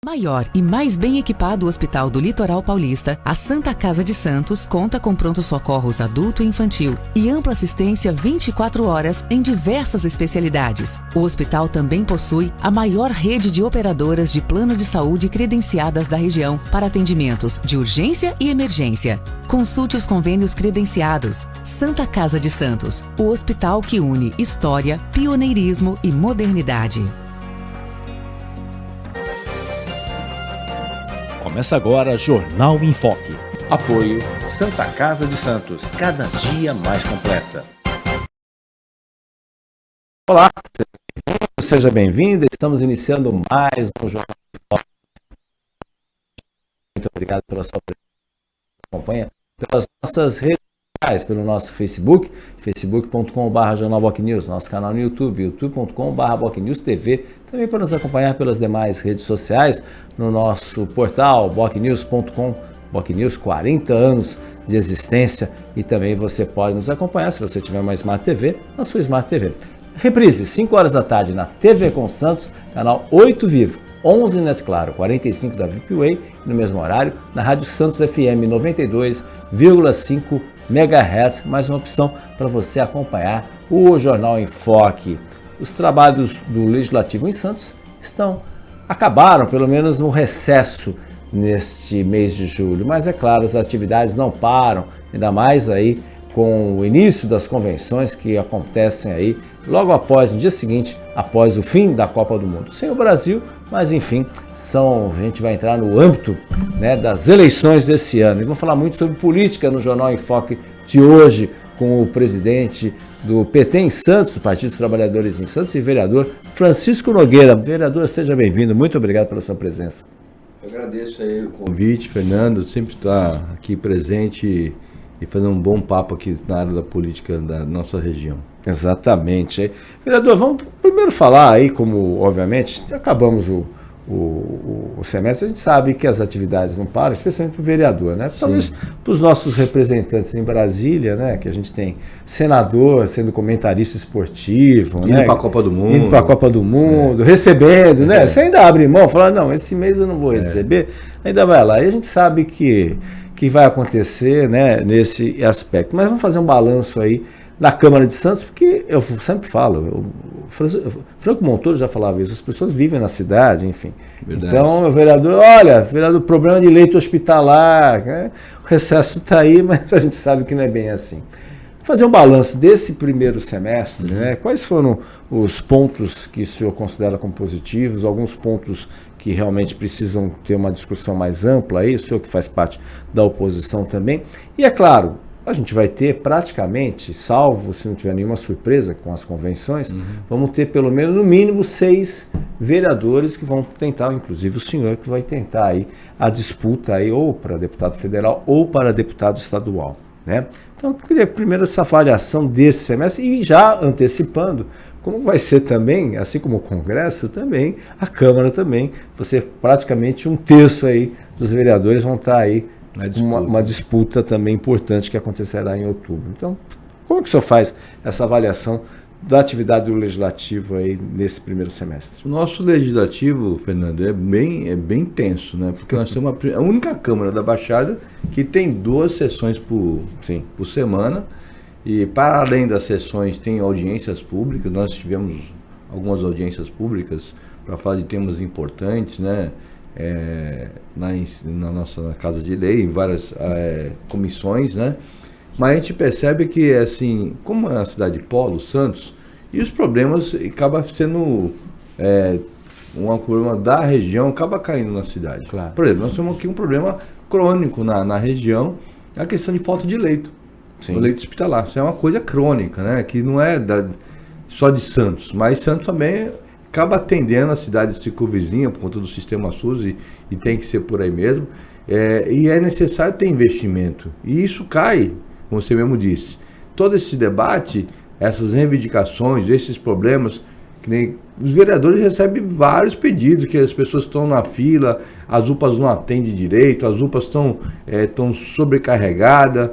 Maior e mais bem equipado Hospital do Litoral Paulista, a Santa Casa de Santos conta com pronto-socorros adulto e infantil e ampla assistência 24 horas em diversas especialidades. O hospital também possui a maior rede de operadoras de plano de saúde credenciadas da região para atendimentos de urgência e emergência. Consulte os convênios credenciados. Santa Casa de Santos, o hospital que une história, pioneirismo e modernidade. Começa agora Jornal em Foque. Apoio Santa Casa de Santos, cada dia mais completa. Olá, seja bem-vinda. Estamos iniciando mais um Jornal em Foque. Muito obrigado pela sua presença. Acompanha pelas nossas redes sociais, pelo nosso Facebook, facebook.com/jornalbocnews, nosso canal no YouTube, youtube.com/bocnewstv, também para nos acompanhar pelas demais redes sociais, no nosso portal bocnews.com, Bocnews, 40 anos de existência, e também você pode nos acompanhar, se você tiver uma Smart TV, na sua Smart TV. Reprise, 5 horas da tarde na TV com Santos, canal 8 Vivo, 11 Net Claro, 45 da VIPway, no mesmo horário, na Rádio Santos FM 92,5 MHz, mais uma opção para você acompanhar o Jornal em Foque. Os trabalhos do Legislativo em Santos acabaram, pelo menos no recesso neste mês de julho, mas é claro, as atividades não param, ainda mais aí com o início das convenções que acontecem aí logo após, no dia seguinte, após o fim da Copa do Mundo. Sem o Brasil, mas enfim, a gente vai entrar no âmbito, né, das eleições desse ano. E vamos falar muito sobre política no Jornal em Foque de hoje, com o presidente do PT em Santos, do Partido dos Trabalhadores em Santos, e vereador Francisco Nogueira. Vereador, seja bem-vindo, muito obrigado pela sua presença. Eu agradeço aí o convite, Fernando, sempre estar aqui presente e fazer um bom papo aqui na área da política da nossa região. Exatamente. Vereador, vamos primeiro falar aí, como obviamente acabamos o semestre, a gente sabe que as atividades não param, especialmente para o vereador, né? Talvez para os nossos representantes em Brasília, né? Que a gente tem senador sendo comentarista esportivo, indo, né? Para a Copa do Mundo. Indo para a Copa do Mundo, recebendo, né? Você ainda abre mão, fala, não, esse mês eu não vou receber, ainda vai lá. E a gente sabe que vai acontecer, né, nesse aspecto. Mas vamos fazer um balanço aí na Câmara de Santos, porque eu sempre falo, Franco Montoro já falava isso, as pessoas vivem na cidade, enfim. Verdade. Então, o vereador, problema de leito hospitalar, né? O recesso está aí, mas a gente sabe que não é bem assim. Fazer um balanço desse primeiro semestre, né? Quais foram os pontos que o senhor considera como positivos, alguns pontos que realmente precisam ter uma discussão mais ampla aí, o senhor que faz parte da oposição também. E é claro, a gente vai ter praticamente, salvo se não tiver nenhuma surpresa com as convenções, vamos ter pelo menos no mínimo 6 vereadores que vão tentar, inclusive o senhor que vai tentar aí a disputa aí ou para deputado federal ou para deputado estadual, né? Então eu queria primeiro essa avaliação desse semestre e já antecipando como vai ser também, assim como o Congresso também, a Câmara também, você praticamente 1/3 aí dos vereadores vão estar aí uma disputa também importante que acontecerá em outubro. Então, como que o senhor faz essa avaliação da atividade do Legislativo aí nesse primeiro semestre? O nosso Legislativo, Fernando, é bem tenso, né? Porque nós temos a única Câmara da Baixada que tem 2 sessões por semana, e para além das sessões tem audiências públicas. Nós tivemos algumas audiências públicas para falar de temas importantes, né? Na nossa Casa de Lei, em várias comissões, né? Mas a gente percebe que, assim, como é uma cidade polo, Santos, e os problemas acabam sendo um problema da região, acaba caindo na cidade. Claro. Por exemplo, nós temos aqui um problema crônico na região, a questão de falta de leito, o leito hospitalar. Isso é uma coisa crônica, né? Que não é só de Santos, mas Santos também acaba atendendo a cidade circunvizinha por conta do sistema SUS e tem que ser por aí mesmo. E é necessário ter investimento. E isso cai, como você mesmo disse. Todo esse debate, essas reivindicações, esses problemas, que nem os vereadores recebem vários pedidos, que as pessoas estão na fila, as UPAs não atendem direito, as UPAs estão sobrecarregadas,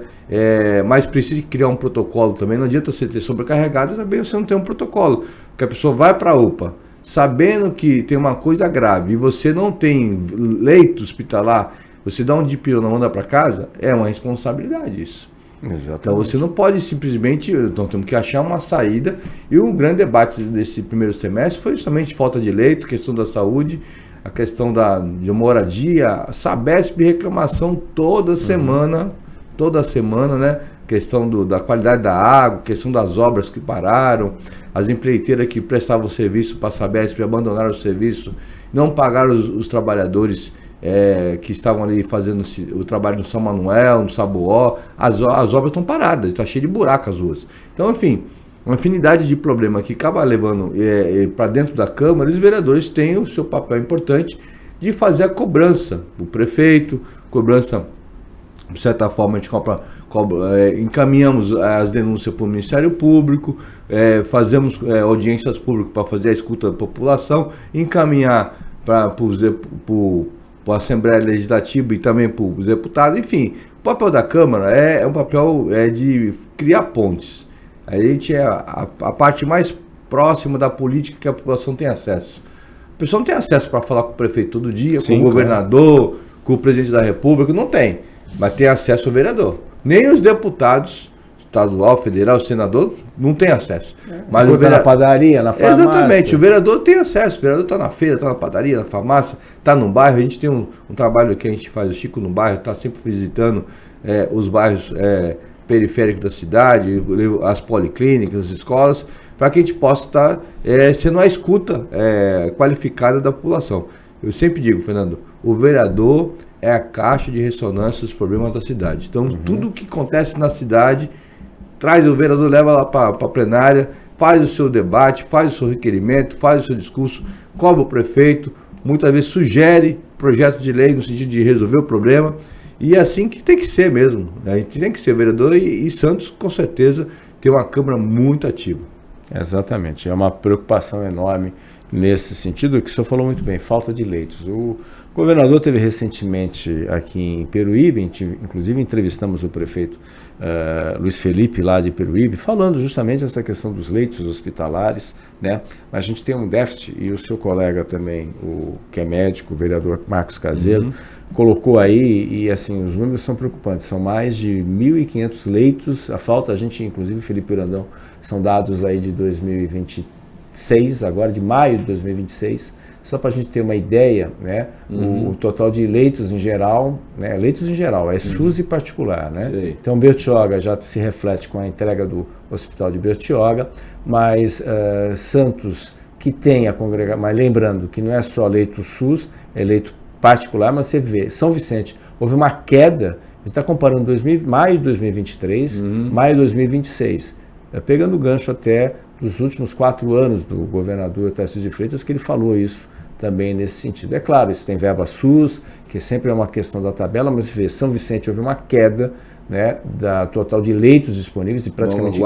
mas precisa criar um protocolo também. Não adianta você ter sobrecarregada, também você não tem um protocolo, porque a pessoa vai para a UPA. sabendo que tem uma coisa grave e você não tem leito hospitalar, você dá um dipirona e manda para casa, é uma responsabilidade isso. Exatamente. Então você não pode simplesmente, então temos que achar uma saída, e o grande debate desse primeiro semestre foi justamente falta de leito, questão da saúde, a questão de moradia, a Sabesp reclamação toda semana, né? Questão da qualidade da água, questão das obras que pararam, as empreiteiras que prestavam serviço para a Sabesp abandonaram o serviço, não pagaram os trabalhadores que estavam ali fazendo o trabalho no São Manuel, no Sabuó, as obras estão paradas, está cheio de buraco as ruas. Então, enfim, uma infinidade de problemas que acaba levando para dentro da Câmara, e os vereadores têm o seu papel importante de fazer a cobrança, o prefeito, cobrança, de certa forma, a gente encaminhamos as denúncias para o Ministério Público, fazemos audiências públicas para fazer a escuta da população, encaminhar para a Assembleia Legislativa e também para os deputados. Enfim, o papel da Câmara é um papel de criar pontes. A gente é a parte mais próxima da política que a população tem acesso. A pessoa não tem acesso para falar com o prefeito todo dia, com o governador, com o presidente da República, não tem. Mas tem acesso ao vereador. Nem os deputados, estadual, federal, senador, não tem acesso. Mas o na padaria, na farmácia. Exatamente, o vereador tem acesso. O vereador está na feira, está na padaria, na farmácia, está no bairro. A gente tem um trabalho que a gente faz, o Chico no bairro, está sempre visitando os bairros periféricos da cidade, as policlínicas, as escolas, para que a gente possa estar sendo a escuta qualificada da população. Eu sempre digo, Fernando, o vereador é a caixa de ressonância dos problemas da cidade. Então, tudo o que acontece na cidade, traz o vereador, leva lá para a plenária, faz o seu debate, faz o seu requerimento, faz o seu discurso, cobra o prefeito, muitas vezes sugere projetos de lei no sentido de resolver o problema, e é assim que tem que ser mesmo. A gente tem que ser vereador, e Santos, com certeza, tem uma Câmara muito ativa. Exatamente, é uma preocupação enorme nesse sentido, que o senhor falou muito bem, falta de leitos. O governador teve recentemente aqui em Peruíbe, inclusive entrevistamos o prefeito Luiz Felipe lá de Peruíbe, falando justamente essa questão dos leitos hospitalares, né? Mas a gente tem um déficit, e o seu colega também, que é médico, o vereador Marcos Caseiro, colocou aí, e assim, os números são preocupantes, são mais de 1.500 leitos, a falta, a gente, inclusive, Felipe Urandão, são dados aí de 2026, agora de maio de 2026, só para a gente ter uma ideia, né? O total de leitos em geral, né? Leitos em geral, é SUS e particular, né? Sei. Então, Bertioga já se reflete com a entrega do Hospital de Bertioga, mas Santos, que tem a congregação, mas lembrando que não é só leito SUS, é leito particular, mas você vê, São Vicente, houve uma queda, a gente está comparando maio de 2023, maio de 2026, pegando o gancho até dos últimos 4 anos do governador Tarcísio de Freitas, que ele falou isso também nesse sentido. É claro, isso tem verba SUS, que sempre é uma questão da tabela, mas você vê, São Vicente houve uma queda, né, da total de leitos disponíveis, e praticamente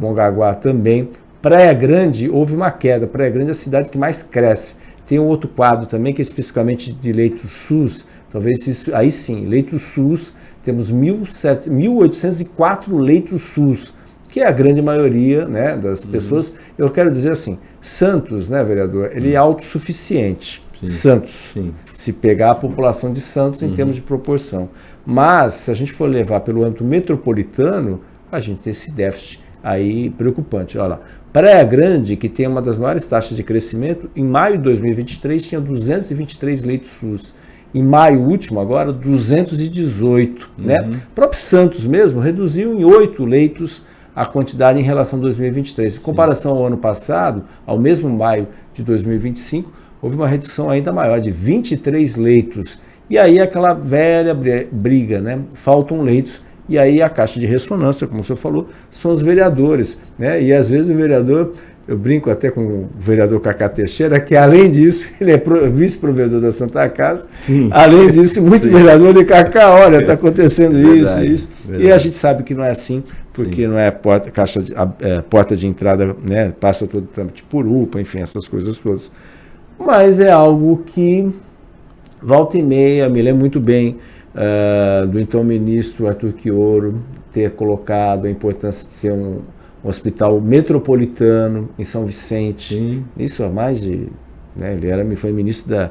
Mongaguá também. Praia Grande houve uma queda, Praia Grande é a cidade que mais cresce. Tem um outro quadro também, que é especificamente de leitos SUS, talvez isso, aí sim, leitos SUS, temos 1.804 leitos SUS, que é a grande maioria, né, das pessoas. Eu quero dizer assim, Santos, né, vereador, ele é autossuficiente. Santos, se pegar a população de Santos em termos de proporção. Mas, se a gente for levar pelo âmbito metropolitano, a gente tem esse déficit aí preocupante. Olha lá, Praia Grande, que tem uma das maiores taxas de crescimento, em maio de 2023 tinha 223 leitos SUS. Em maio último, agora, 218. Né? O próprio Santos mesmo reduziu em 8 leitos a quantidade em relação a 2023. Em comparação ao ano passado, ao mesmo maio de 2025, houve uma redução ainda maior, de 23 leitos. E aí aquela velha briga, né? Faltam leitos. E aí a caixa de ressonância, como o senhor falou, são os vereadores, né? E às vezes o vereador, eu brinco até com o vereador Cacá Teixeira, que além disso, ele é vice-provedor da Santa Casa. Sim. Além disso, muito vereador de Cacá, olha, está acontecendo verdade, isso. Verdade. E a gente sabe que não é assim, porque não é porta de entrada, né? Passa todo o trâmite por UPA, enfim, essas coisas todas. Mas é algo que, volta e meia, me lembro muito bem do então ministro Arthur Quioro ter colocado a importância de ser um hospital metropolitano em São Vicente. Sim. Isso há mais de... Né, foi ministro da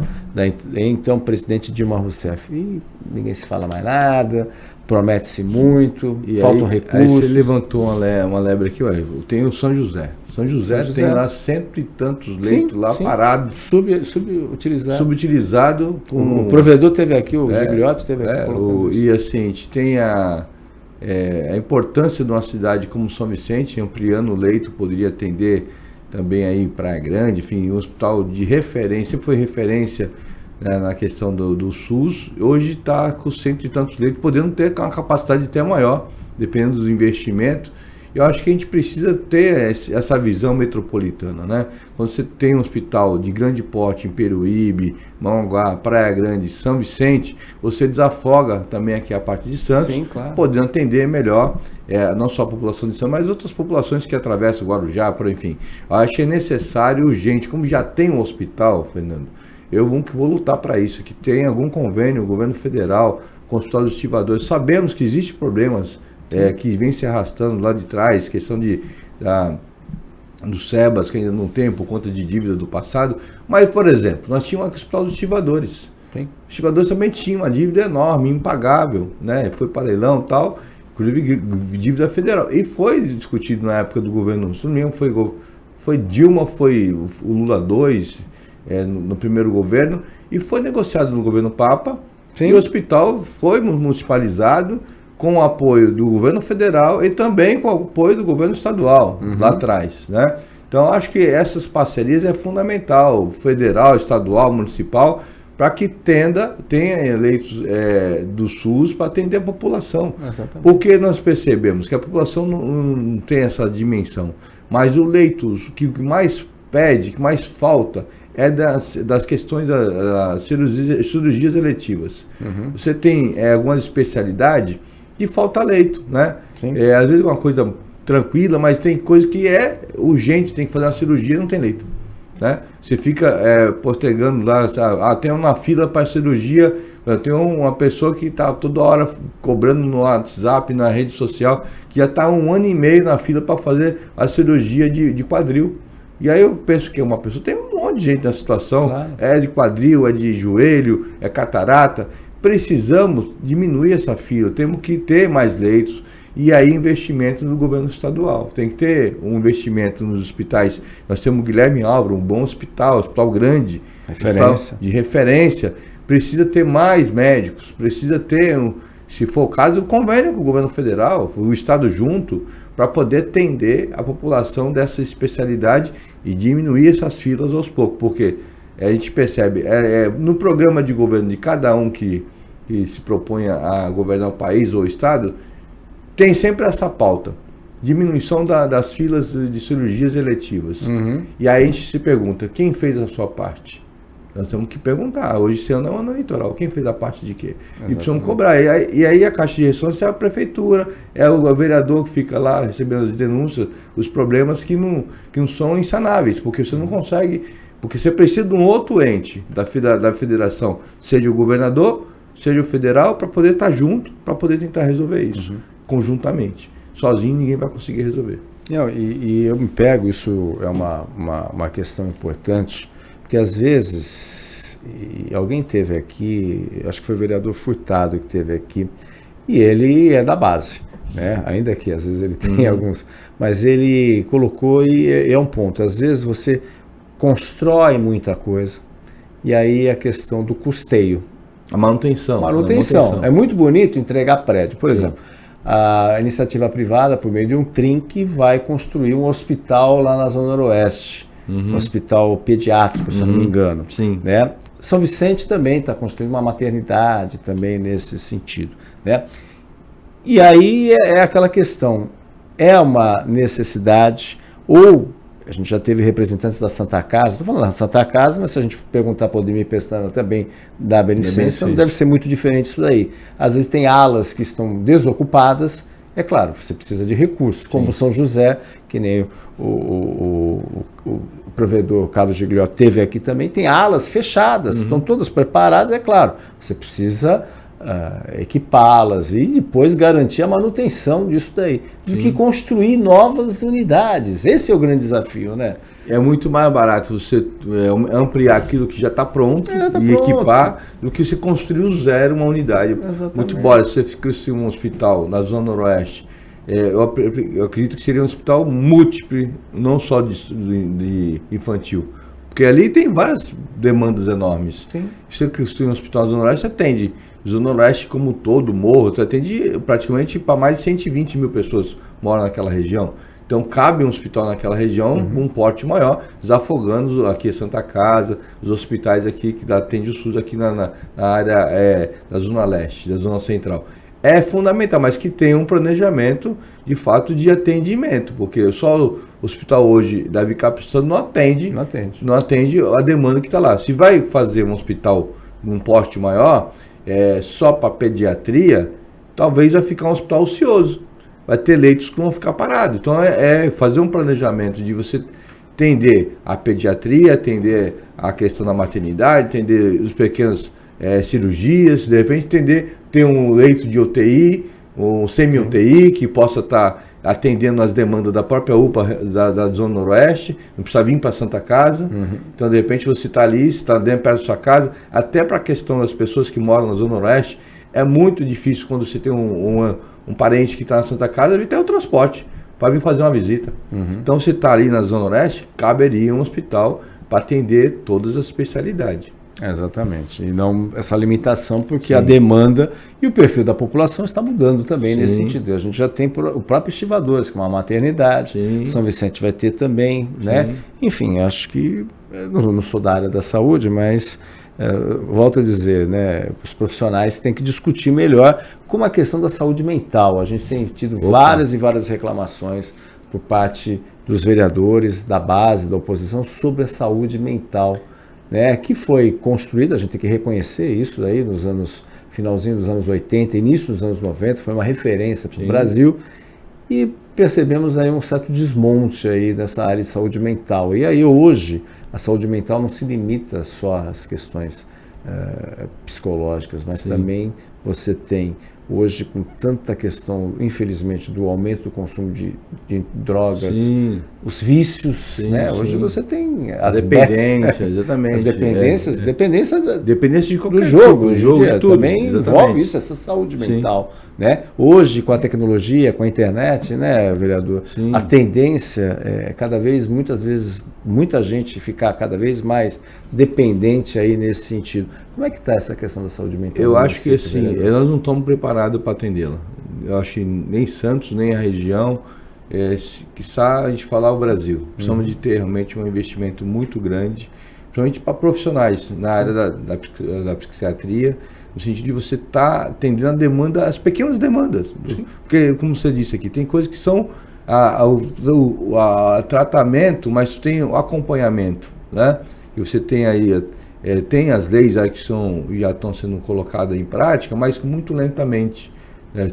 então presidente Dilma Rousseff. E ninguém se fala mais nada, promete-se muito, faltam recursos. Aí você levantou uma lebre aqui, olha, tem o São José. São José tem lá 100 e tantos leitos lá parados. Subutilizado. Subutilizado. O provedor teve aqui, o Gigliotti teve aqui. E assim, a gente tem a importância de uma cidade como São Vicente, ampliando o leito, poderia atender também aí Praia Grande, enfim, um hospital de referência, sempre foi referência, né, na questão do SUS, hoje está com 100 e tantos leitos, podendo ter uma capacidade até maior, dependendo do investimento. Eu acho que a gente precisa ter essa visão metropolitana, né? Quando você tem um hospital de grande porte em Peruíbe, Mongaguá, Praia Grande, São Vicente, você desafoga também aqui a parte de Santos, sim, claro, podendo atender melhor não só a população de Santos, mas outras populações que atravessam o Guarujá, enfim. Eu acho que é necessário, urgente, como já tem um hospital, Fernando, eu vou lutar para isso, que tenha algum convênio, o governo federal, com o Hospital dos Estivadores. Sabemos que existem problemas que vem se arrastando lá de trás, questão dos SEBAS, que ainda não tem por conta de dívida do passado, mas, por exemplo, nós tínhamos o Hospital dos Estivadores. Sim. Os estivadores também tinham uma dívida enorme, impagável, né? Foi para leilão e tal, inclusive dívida federal. E foi discutido na época do governo, se não me engano, foi Dilma, foi o Lula 2, no primeiro governo, e foi negociado no governo Papa. Sim. E o hospital foi municipalizado, com o apoio do governo federal e também com o apoio do governo estadual, lá atrás, né? Então, acho que essas parcerias é fundamental, federal, estadual, municipal, para que tenha eleitos do SUS para atender a população. Exatamente. Porque nós percebemos que a população não tem essa dimensão, mas o leito que mais pede, que mais falta, é das questões das cirurgias eletivas. Você tem algumas especialidades que falta leito, né? Às vezes é uma coisa tranquila, mas tem coisa que é urgente, tem que fazer uma cirurgia e não tem leito, né? Você fica postergando lá, tem uma fila para cirurgia, tem uma pessoa que está toda hora cobrando no WhatsApp, na rede social, que já está 1 ano e meio na fila para fazer a cirurgia de quadril. E aí eu penso que uma pessoa, tem um monte de gente na situação, claro, é de quadril, é de joelho, é catarata. Precisamos diminuir essa fila, temos que ter mais leitos, e aí investimento no governo estadual. Tem que ter um investimento nos hospitais. Nós temos o Guilherme Álvaro, um bom hospital grande, hospital de referência. Precisa ter mais médicos, precisa ter, se for o caso, um convênio com o governo federal, o estado junto, para poder atender a população dessa especialidade e diminuir essas filas aos poucos, porque a gente percebe, no programa de governo de cada um que se propõe a governar o país ou o estado, tem sempre essa pauta, diminuição das filas de cirurgias eletivas. E aí a gente se pergunta, quem fez a sua parte? Nós temos que perguntar, hoje esse ano é um ano eleitoral, quem fez a parte de quê? Exatamente. E precisamos cobrar. E aí a Caixa de Ressonância é a prefeitura, é o vereador que fica lá recebendo as denúncias, os problemas que não são insanáveis, porque você não consegue, porque você precisa de um outro ente da federação, seja o governador, seja o federal, para poder estar junto, para poder tentar resolver isso, conjuntamente. Sozinho ninguém vai conseguir resolver. E eu me pego, isso é uma questão importante, porque às vezes, alguém teve aqui, acho que foi o vereador Furtado que teve aqui, e ele é da base, né? Ainda que às vezes ele tem alguns, mas ele colocou, e é um ponto, às vezes você constrói muita coisa, e aí a questão do custeio. A manutenção. É muito bonito entregar prédio. Por exemplo, a iniciativa privada, por meio de um trinque, vai construir um hospital lá na Zona Noroeste. Um hospital pediátrico, se não me engano. Sim. Né? São Vicente também está construindo uma maternidade também nesse sentido. Né? E aí é aquela questão, é uma necessidade, ou a gente já teve representantes da Santa Casa, estou falando da Santa Casa, mas se a gente perguntar para o Odemir Pestana também da Beneficência, não deve ser muito diferente isso daí. Às vezes tem alas que estão desocupadas, é claro, você precisa de recursos, como São José, que nem o provedor Carlos Gigliotti teve aqui também, tem alas fechadas, estão todas preparadas, é claro, você precisa equipá-las e depois garantir a manutenção disso daí, do que construir novas unidades. Esse é o grande desafio, né? É muito mais barato você ampliar aquilo que já está pronto e equipar do que você construir do zero uma unidade. Exatamente. Muito embora se você construir um hospital na Zona Noroeste, eu acredito que seria um hospital múltiplo, não só de infantil. Porque ali tem várias demandas enormes. Sim. Se você construir um hospital na Zona Noroeste, você atende Zona Noroeste como todo, morro, você atende praticamente para mais de 120 mil pessoas moram naquela região. Então cabe um hospital naquela região com um porte maior, desafogando aqui a Santa Casa, os hospitais aqui que atende o SUS aqui na área da Zona Leste, da Zona Central. É fundamental, mas que tenha um planejamento de fato de atendimento, porque só o hospital hoje da Bicapição não atende a demanda que está lá. Se vai fazer um hospital num porte maior, só para pediatria, talvez vai ficar um hospital ocioso. Vai ter leitos que vão ficar parados. Então fazer um planejamento de você atender a pediatria, atender a questão da maternidade, atender os pequenos cirurgias, de repente ter um leito de UTI, um semi-UTI que possa estar atendendo as demandas da própria UPA da Zona Noroeste, não precisa vir para a Santa Casa. Então de repente você está ali, você está dentro perto da sua casa, até para a questão das pessoas que moram na Zona Noroeste, é muito difícil quando você tem um parente que está na Santa Casa, ele tem o transporte para vir fazer uma visita. Então você está ali na Zona Noroeste, caberia um hospital para atender todas as especialidades. Exatamente, e não essa limitação, porque a demanda e o perfil da população está mudando também nesse sentido. A gente já tem o próprio Estivadores, que é uma maternidade, São Vicente vai ter também, né? Enfim, acho que, eu não sou da área da saúde, mas volto a dizer, né, os profissionais têm que discutir melhor como a questão da saúde mental. A gente tem tido várias e várias reclamações por parte dos vereadores, da base, da oposição, sobre a saúde mental, né, que foi construída, a gente tem que reconhecer isso aí nos anos, finalzinho dos anos 80, início dos anos 90, foi uma referência para o Brasil, e percebemos aí um certo desmonte aí nessa área de saúde mental. E aí hoje a saúde mental não se limita só às questões psicológicas, mas também você tem hoje, com tanta questão, infelizmente, do aumento do consumo de drogas, os vícios, né? Hoje você tem as dependências, exatamente. As dependências, dependência de qualquer do jogo, tipo, jogo dia, tudo, também envolve isso, essa saúde mental, né? Hoje, com a tecnologia, com a internet, né, vereador, a tendência é cada vez, muitas vezes, muita gente ficar cada vez mais dependente aí nesse sentido. Como é que está essa questão da saúde mental? Eu acho que assim, nós não estamos preparados para atendê-la. Eu acho que nem Santos, nem a região, quiçá a gente falar o Brasil. Precisamos de ter realmente um investimento muito grande, principalmente para profissionais na área da psiquiatria, no sentido de você estar atendendo a demanda, as pequenas demandas. Porque, como você disse aqui, tem coisas que são tratamento, mas tem o acompanhamento, né? E você tem aí... tem as leis aí que já estão sendo colocadas em prática, mas muito lentamente.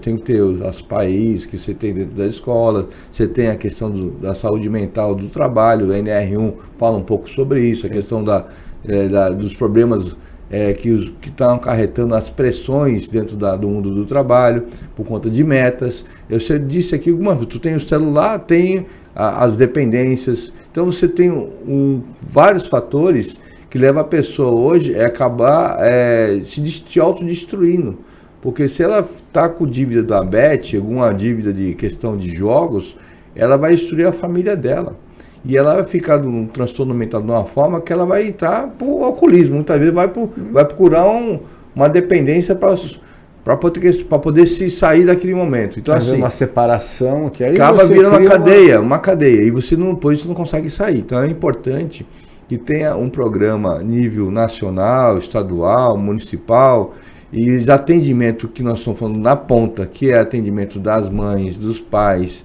Tem que ter as PAIs que você tem dentro da escola, você tem a questão da saúde mental do trabalho, o NR1 fala um pouco sobre isso, a questão dos problemas que estão acarretando as pressões dentro do mundo do trabalho, por conta de metas. Eu disse aqui, tu tem o celular, tem as dependências, então você tem vários fatores que leva a pessoa hoje a acabar se autodestruindo. Porque se ela está com dívida da Bet, alguma dívida de questão de jogos, ela vai destruir a família dela. E ela vai ficar num transtorno mental de uma forma que ela vai entrar para o alcoolismo. Muitas vezes vai procurar uma dependência para poder se sair daquele momento. Então, assim, uma separação que aí acaba virando uma cadeia. E você depois você não consegue sair. Então é importante que tenha um programa a nível nacional, estadual, municipal, e os atendimentos que nós estamos falando na ponta, que é atendimento das mães, dos pais,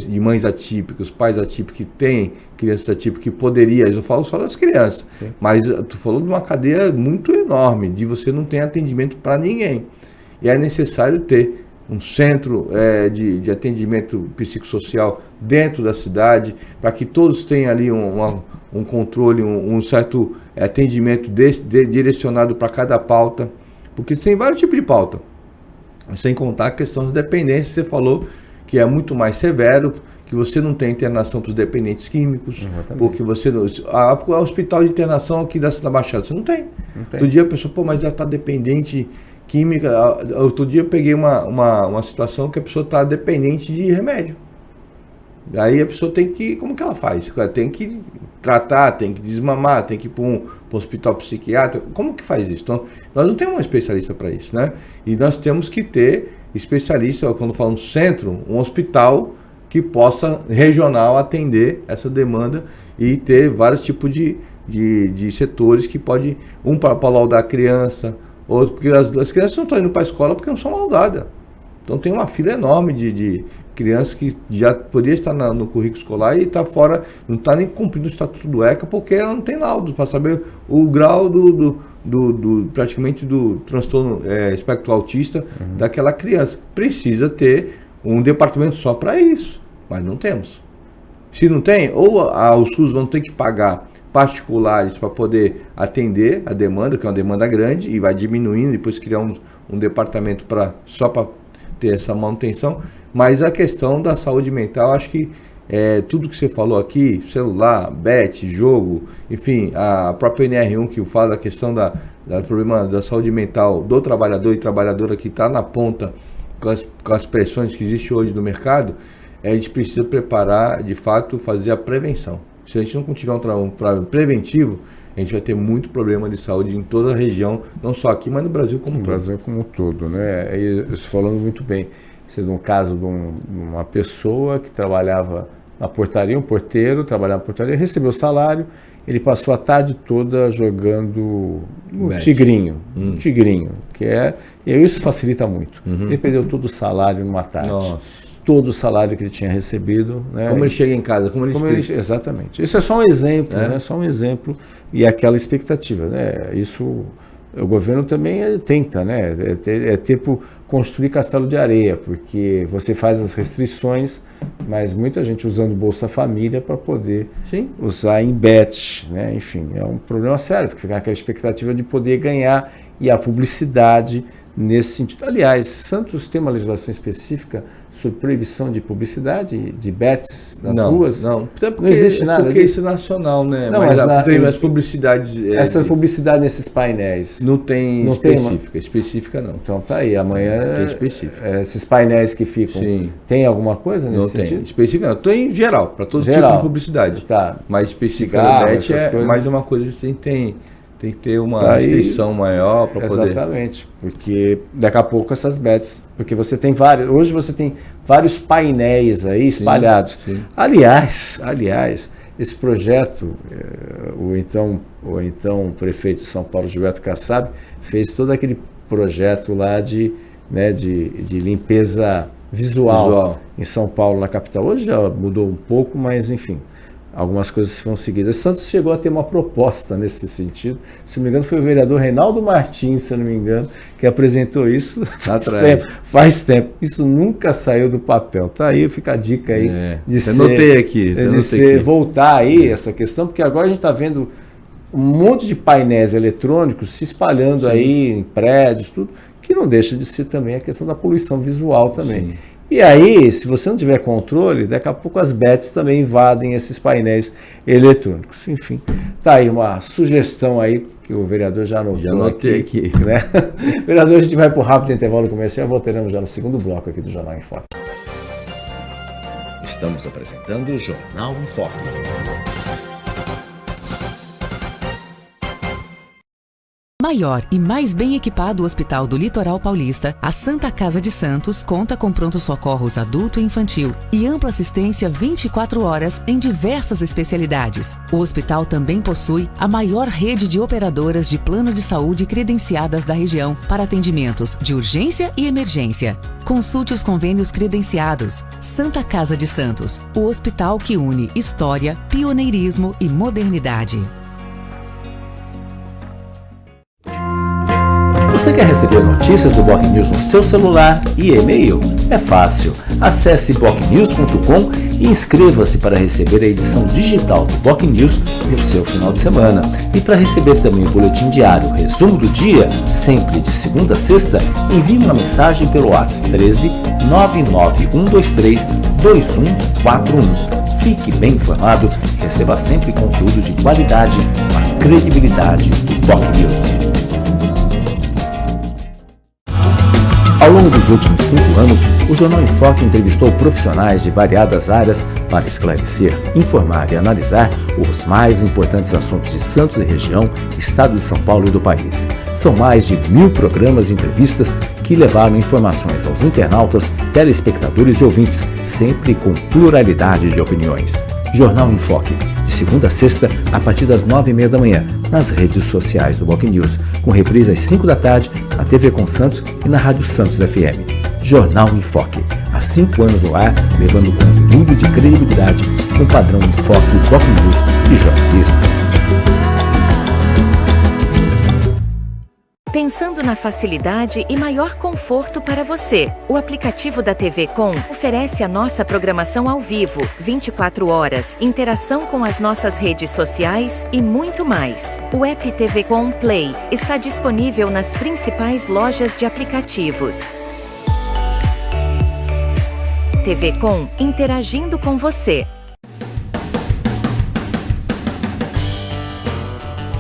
de mães atípicas, pais atípicos que têm crianças atípicas que poderia, eu falo só das crianças, mas tu falou de uma cadeia muito enorme, de você não ter atendimento para ninguém. E é necessário ter um centro de atendimento psicossocial dentro da cidade, para que todos tenham ali um controle, um certo atendimento direcionado para cada pauta, Porque tem vários tipos de pauta. Sem contar a questão das dependências, você falou que é muito mais severo, que você não tem internação para os dependentes químicos, Exatamente. porque você... O hospital de internação aqui da Baixada, você não tem. Outro dia a pessoa, pô, mas ela está dependente química. Outro dia eu peguei uma situação que a pessoa está dependente de remédio. Aí a pessoa tem que... Como que ela faz? Tem que tratar, tem que desmamar, tem que ir para um hospital psiquiátrico. Como que faz isso? Então, nós não temos um especialista para isso, né? E nós temos que ter especialista, quando falo um centro, um hospital que possa, regional, atender essa demanda e ter vários tipos de setores que pode... Um para laudar a criança, outro... Porque as crianças não estão indo para a escola porque não são laudadas. Então tem uma fila enorme de crianças que já poderia estar no currículo escolar e está fora, não está nem cumprindo o estatuto do ECA porque ela não tem laudo para saber o grau praticamente do transtorno espectro autista daquela criança. Precisa ter um departamento só para isso, mas não temos. Se não tem, ou os SUS vão ter que pagar particulares para poder atender a demanda, que é uma demanda grande, e vai diminuindo, depois criar um departamento só para ter essa manutenção. Mas a questão da saúde mental, acho que tudo que você falou aqui, celular, bet, jogo, enfim, a própria NR1 que fala da questão do problema da saúde mental do trabalhador e trabalhadora que está na ponta com as pressões que existem hoje no mercado, a gente precisa preparar, de fato, fazer a prevenção. Se a gente não tiver um trabalho preventivo, a gente vai ter muito problema de saúde em toda a região, não só aqui, mas no Brasil como um todo. No Brasil como um todo, né? Isso falando muito bem. Sendo um caso de uma pessoa que trabalhava na portaria, um porteiro, trabalhava na portaria, recebeu salário, ele passou a tarde toda jogando tigrinho, e isso facilita muito. Ele perdeu todo o salário numa tarde. Nossa. Todo o salário que ele tinha recebido. Né? Como ele chega em casa, exatamente. Isso é só um exemplo, né? Só um exemplo e aquela expectativa. Né? Isso o governo também tenta, né? É tipo construir castelo de areia, porque você faz as restrições, mas muita gente usando Bolsa Família para poder usar em bet, né? Enfim, é um problema sério, porque fica aquela expectativa de poder ganhar e a publicidade nesse sentido. Aliás, Santos tem uma legislação específica sobre proibição de publicidade, de bets nas ruas? Não, não existe nada porque isso é nacional, né? Não, mas tem as publicidades... Essa publicidade nesses painéis... Não tem específica, específica não. Então tá aí, amanhã... Tem específica. Esses painéis que ficam... Tem alguma coisa nesse sentido? Não tem, específica não. Tem em geral, para todo tipo de publicidade. Tá. Mas específica do bet mais uma coisa que tem que ter uma restrição maior para poder... Exatamente, porque daqui a pouco essas bets, porque você tem hoje você tem vários painéis aí espalhados. Aliás, esse projeto, o então prefeito de São Paulo, Gilberto Kassab, fez todo aquele projeto lá de limpeza visual em São Paulo, na capital. Hoje já mudou um pouco, mas enfim... Algumas coisas foram seguidas. Santos chegou a ter uma proposta nesse sentido. Se não me engano, foi o vereador Reinaldo Martins, se eu não me engano, que apresentou isso faz tempo. Isso nunca saiu do papel. Tá aí, fica a dica aí voltar aí essa questão, porque agora a gente está vendo um monte de painéis eletrônicos se espalhando aí em prédios, tudo, que não deixa de ser também a questão da poluição visual também. E aí, se você não tiver controle, daqui a pouco as bets também invadem esses painéis eletrônicos. Enfim, tá aí uma sugestão aí que o vereador já anotou. Já anotei aqui. Né? Vereador, a gente vai para o rápido intervalo comercial, voltaremos já no segundo bloco aqui do Jornal em Foque. Estamos apresentando o Jornal em Foque. Maior e mais bem equipado Hospital do Litoral Paulista, a Santa Casa de Santos conta com pronto-socorros adulto e infantil e ampla assistência 24 horas em diversas especialidades. O hospital também possui a maior rede de operadoras de plano de saúde credenciadas da região para atendimentos de urgência e emergência. Consulte os convênios credenciados. Santa Casa de Santos, o hospital que une história, pioneirismo e modernidade. O Você quer receber notícias do Boc News no seu celular e e-mail? É fácil. Acesse bocnews.com e inscreva-se para receber a edição digital do Boc News no seu final de semana. E para receber também o boletim diário, resumo do dia, sempre de segunda a sexta, envie uma mensagem pelo WhatsApp 13 99123 2141. Fique bem informado e receba sempre conteúdo de qualidade com a credibilidade do Boc News. Ao longo dos últimos 5 anos, o Jornal em Foque entrevistou profissionais de variadas áreas para esclarecer, informar e analisar os mais importantes assuntos de Santos e região, estado de São Paulo e do país. São mais de 1000 programas e entrevistas que levaram informações aos internautas, telespectadores e ouvintes, sempre com pluralidade de opiniões. Jornal em Foque, de segunda a sexta, a partir das 9h30 da manhã, nas redes sociais do Boc News, com reprise às 5 da tarde, na TV Com Santos e na Rádio Santos FM. Jornal em Foque, há 5 anos no ar, levando conteúdo de credibilidade com padrão em Foque e Boc News de jornalismo. Pensando na facilidade e maior conforto para você, o aplicativo da TV Com oferece a nossa programação ao vivo, 24 horas, interação com as nossas redes sociais e muito mais. O app TV Com Play está disponível nas principais lojas de aplicativos. TV Com, interagindo com você.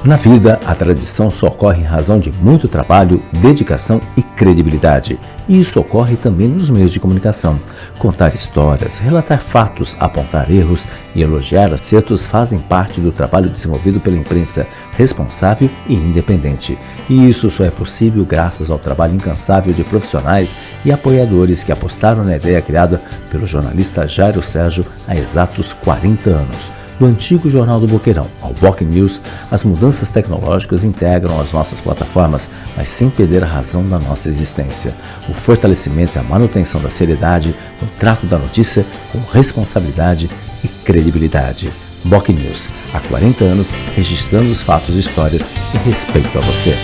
Na vida, a tradição só ocorre em razão de muito trabalho, dedicação e credibilidade. E isso ocorre também nos meios de comunicação. Contar histórias, relatar fatos, apontar erros e elogiar acertos fazem parte do trabalho desenvolvido pela imprensa responsável e independente. E isso só é possível graças ao trabalho incansável de profissionais e apoiadores que apostaram na ideia criada pelo jornalista Jairo Sérgio há exatos 40 anos. Do antigo Jornal do Boqueirão ao Boc News, as mudanças tecnológicas integram as nossas plataformas, mas sem perder a razão da nossa existência. O fortalecimento e a manutenção da seriedade no trato da notícia com responsabilidade e credibilidade. Boc News, há 40 anos, registrando os fatos e histórias em respeito a você.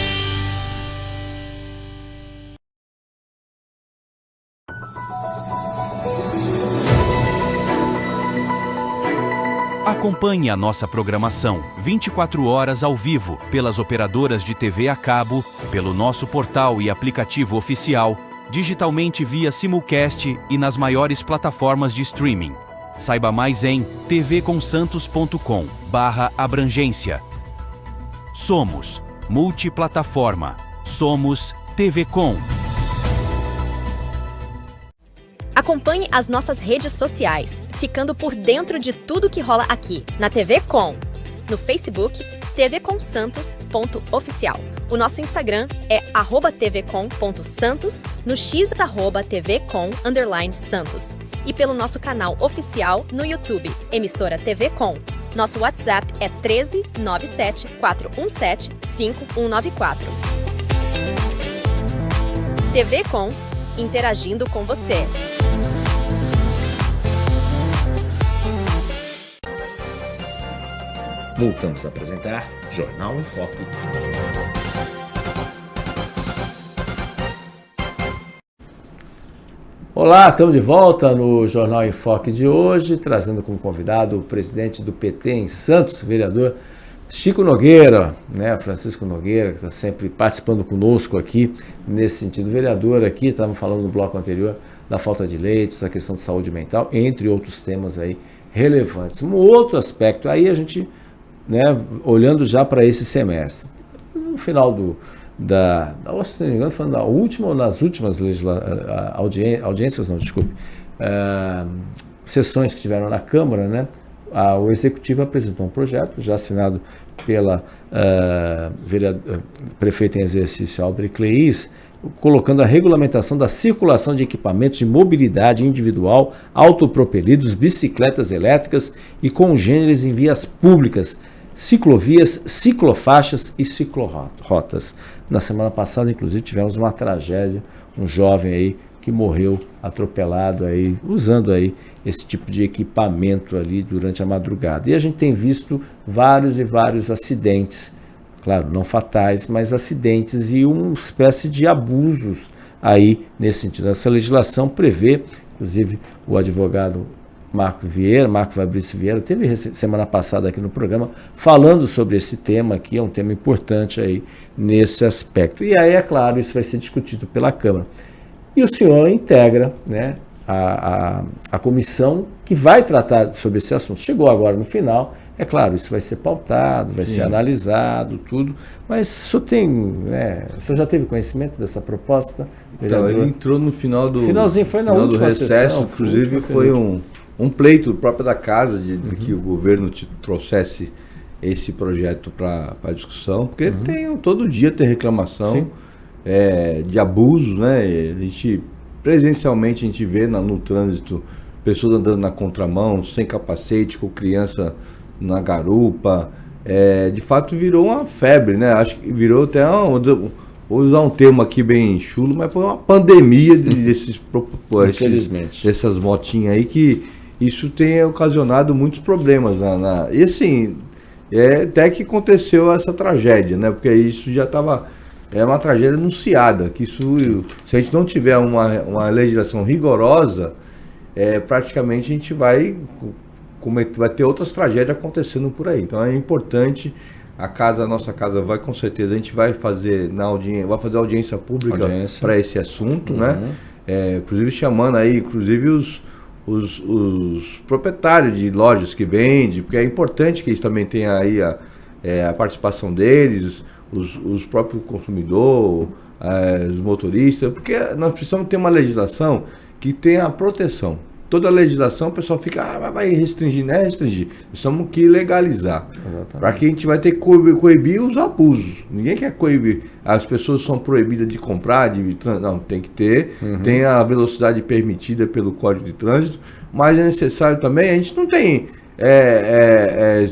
Acompanhe a nossa programação 24 horas ao vivo pelas operadoras de TV a cabo, pelo nosso portal e aplicativo oficial, digitalmente via simulcast e nas maiores plataformas de streaming. Saiba mais em tvconsantos.com/abrangência. Somos multiplataforma. Somos TV Com. Acompanhe as nossas redes sociais, ficando por dentro de tudo que rola aqui, na TV Com. No Facebook, tvconsantos.oficial. O nosso Instagram é @tvcom.santos, no X @tvcom_santos. E pelo nosso canal oficial no YouTube, emissora TV Com. Nosso WhatsApp é 13 97 417 5194. TV Com, interagindo com você. Voltamos a apresentar Jornal em Foque. Olá, estamos de volta no Jornal em Foque de hoje, trazendo como convidado o presidente do PT em Santos, vereador Chico Nogueira, né, Francisco Nogueira, que está sempre participando conosco aqui nesse sentido. Vereador aqui, estávamos falando no bloco anterior da falta de leitos, a questão de saúde mental, entre outros temas aí relevantes. Um outro aspecto, aí a gente, né, olhando já para esse semestre, no final se não me engano, falando da última ou nas últimas audiências, não, desculpe, sessões que tiveram na Câmara, né, o Executivo apresentou um projeto, já assinado pela prefeita em exercício Aldri Cleis, colocando a regulamentação da circulação de equipamentos de mobilidade individual, autopropelidos, bicicletas elétricas e congêneres em vias públicas, ciclovias, ciclofaixas e ciclorotas. Na semana passada, inclusive, tivemos uma tragédia, um jovem aí que morreu atropelado aí, usando aí esse tipo de equipamento ali durante a madrugada. E a gente tem visto vários e vários acidentes, claro, não fatais, mas acidentes e uma espécie de abusos aí nesse sentido. Essa legislação prevê, inclusive o advogado Marco Fabrício Vieira, teve semana passada aqui no programa falando sobre esse tema aqui, é um tema importante aí nesse aspecto. E aí, é claro, isso vai ser discutido pela Câmara. E o senhor integra, né, a comissão que vai tratar sobre esse assunto. Chegou agora no final, é claro, isso vai ser pautado, vai ser analisado, tudo, mas o senhor tem, né, o senhor já teve conhecimento dessa proposta? Então, ele entrou no final do... Finalzinho, foi na última recesso, sessão. inclusive foi um pleito próprio da casa de que o governo trouxesse esse projeto para discussão, porque todo dia tem reclamação de abuso, né? A gente, presencialmente, a gente vê no trânsito pessoas andando na contramão, sem capacete, com criança na garupa. De fato, virou uma febre, né? Acho que virou até vou usar um termo aqui bem chulo, mas foi uma pandemia dessas motinhas aí, que isso tem ocasionado muitos problemas. E assim, até que aconteceu essa tragédia, né? Porque isso já estava... É uma tragédia anunciada, que isso, se a gente não tiver uma legislação rigorosa, praticamente a gente vai ter outras tragédias acontecendo por aí. Então é importante, a nossa casa vai, com certeza, a gente vai fazer audiência pública para esse assunto, né? Inclusive chamando aí, os proprietários de lojas que vendem, porque é importante que eles também tenham aí a participação deles, os próprios consumidores, os motoristas, porque nós precisamos ter uma legislação que tenha a proteção. Toda a legislação, o pessoal fica, vai restringir, não é restringir. Nós temos que legalizar. Para que a gente vai ter que coibir os abusos. Ninguém quer coibir. As pessoas são proibidas de comprar, não, tem que ter. Tem a velocidade permitida pelo Código de Trânsito, mas é necessário também, a gente não tem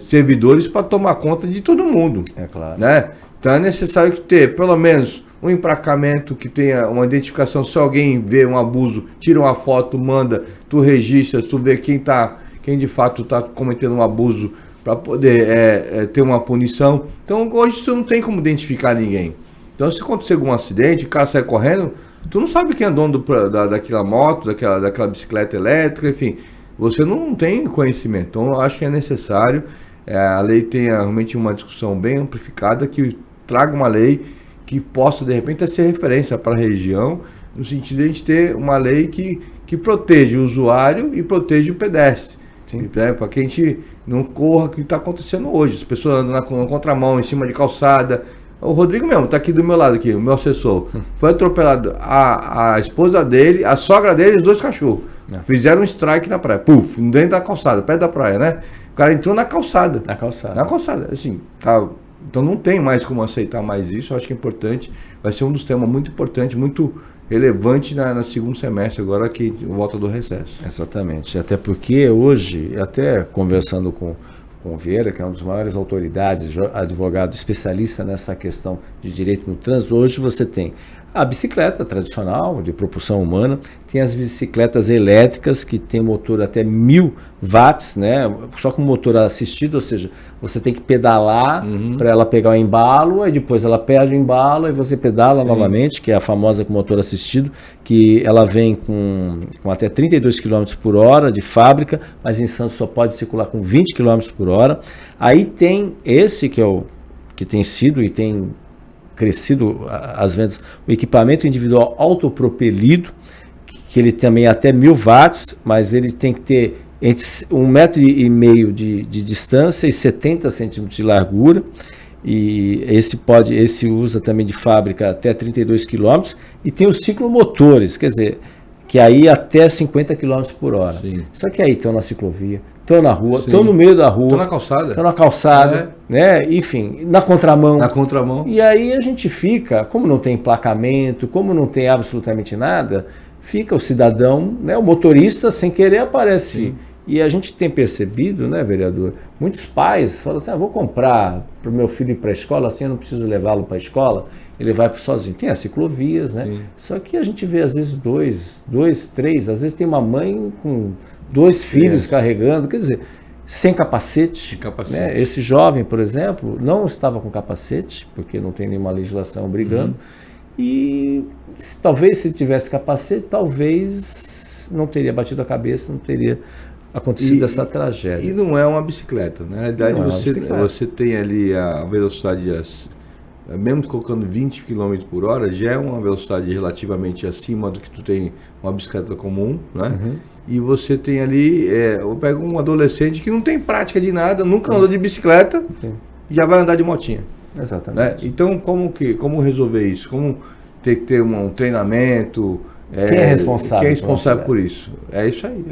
servidores para tomar conta de todo mundo. É claro. Né? Então é necessário que ter, pelo menos, um emplacamento que tenha uma identificação. Se alguém vê um abuso, tira uma foto, manda, tu registra, tu vê quem de fato está cometendo um abuso, para poder ter uma punição. Então hoje tu não tem como identificar ninguém. Então se acontecer algum acidente, o cara sai correndo, tu não sabe quem é dono daquela moto, daquela bicicleta elétrica, enfim, você não tem conhecimento. Então eu acho que é necessário, a lei tenha realmente uma discussão bem amplificada, que traga uma lei que possa, de repente, ser referência para a região, no sentido de a gente ter uma lei que proteja o usuário e proteja o pedestre. Né? Para que a gente não corra o que está acontecendo hoje. As pessoas andam na contramão, em cima de calçada. O Rodrigo mesmo, está aqui do meu lado, aqui, o meu assessor. Foi atropelado a esposa dele, a sogra dele e os 2 cachorros. Fizeram um strike na praia. Puf, dentro da calçada, perto da praia, né? O cara entrou na calçada. Na calçada, assim, tá... Então não tem mais como aceitar mais isso. Eu acho que é importante, vai ser um dos temas muito importantes, muito relevante no segundo semestre, agora que volta do recesso. Exatamente, até porque hoje, até conversando com o Vieira, que é uma das maiores autoridades, advogado especialista nessa questão de direito no trânsito, hoje você tem a bicicleta tradicional, de propulsão humana, tem as bicicletas elétricas que tem motor até 1000 watts, né? Só com motor assistido, ou seja, você tem que pedalar para ela pegar o embalo, aí depois ela perde o embalo, aí você pedala novamente, que é a famosa com motor assistido, que ela vem com até 32 km por hora de fábrica, mas em Santos só pode circular com 20 km por hora. Aí tem esse que tem sido e tem crescido as vendas, o equipamento individual autopropelido, que ele também é até 1000 watts, mas ele tem que ter entre 1,5 metro de distância e 70 centímetros de largura, e esse usa também de fábrica até 32 km, e tem os ciclomotores, quer dizer, que aí até 50 km por hora. Sim. Só que aí estão na ciclovia, estão na rua, estão no meio da rua. Estão na calçada. Né? Enfim, na contramão. E aí a gente fica, como não tem emplacamento, como não tem absolutamente nada, fica o cidadão, né, o motorista, sem querer aparece. Sim. E a gente tem percebido, né, vereador, muitos pais falam assim, vou comprar para o meu filho ir para a escola, assim eu não preciso levá-lo para a escola, ele vai sozinho. Tem as ciclovias, né? Sim. Só que a gente vê às vezes 2, 3, às vezes tem uma mãe com 2 filhos carregando, quer dizer, sem capacete. Sem capacete. Né? Esse jovem, por exemplo, não estava com capacete, porque não tem nenhuma legislação obrigando. E talvez se ele tivesse capacete, talvez não teria batido a cabeça, não teria acontecido essa tragédia. E não é uma bicicleta. Na realidade, você tem ali a velocidade, mesmo colocando 20 km por hora, já é uma velocidade relativamente acima do que tu tem uma bicicleta comum, né? E você tem ali, eu pego um adolescente que não tem prática de nada, nunca andou de bicicleta, já vai andar de motinha. Exatamente. Né? Então, como resolver isso? Como ter que ter um treinamento? Quem é responsável? Quem é responsável por isso? É isso aí.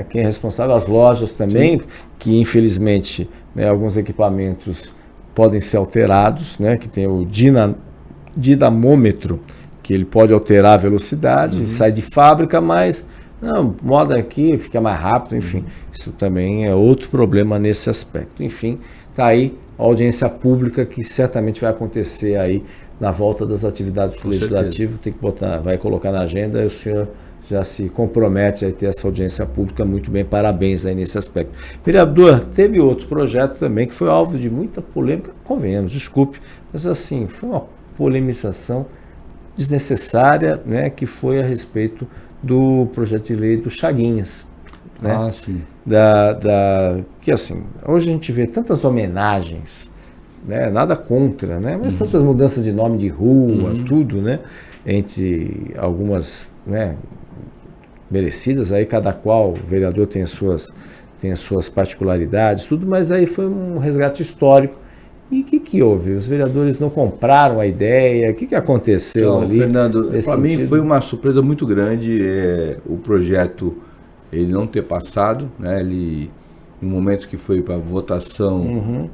Quem é responsável? As lojas também, que infelizmente, né, alguns equipamentos podem ser alterados, né, que tem o dinamômetro, que ele pode alterar a velocidade, sai de fábrica, mas não, moda aqui, fica mais rápido, enfim. Isso também é outro problema nesse aspecto. Enfim, está aí a audiência pública que certamente vai acontecer aí na volta das atividades legislativas, tem que botar, vai colocar na agenda, e o senhor já se compromete a ter essa audiência pública. Muito bem, parabéns aí nesse aspecto. Vereador, teve outro projeto também que foi alvo de muita polêmica, convenhamos, desculpe, mas assim, foi uma polemização desnecessária, né, que foi a respeito do projeto de lei do Chaguinhas. Né? Ah, sim. Que assim, hoje a gente vê tantas homenagens, né? Nada contra, né? Mas tantas mudanças de nome de rua, tudo, né? Entre algumas, né, merecidas, aí cada qual, o vereador tem as suas particularidades, tudo, mas aí foi um resgate histórico. E o que houve? Os vereadores não compraram a ideia? O que aconteceu então, ali? Fernando, para mim foi uma surpresa muito grande o projeto ele não ter passado, né? Ele, no momento que foi para votação,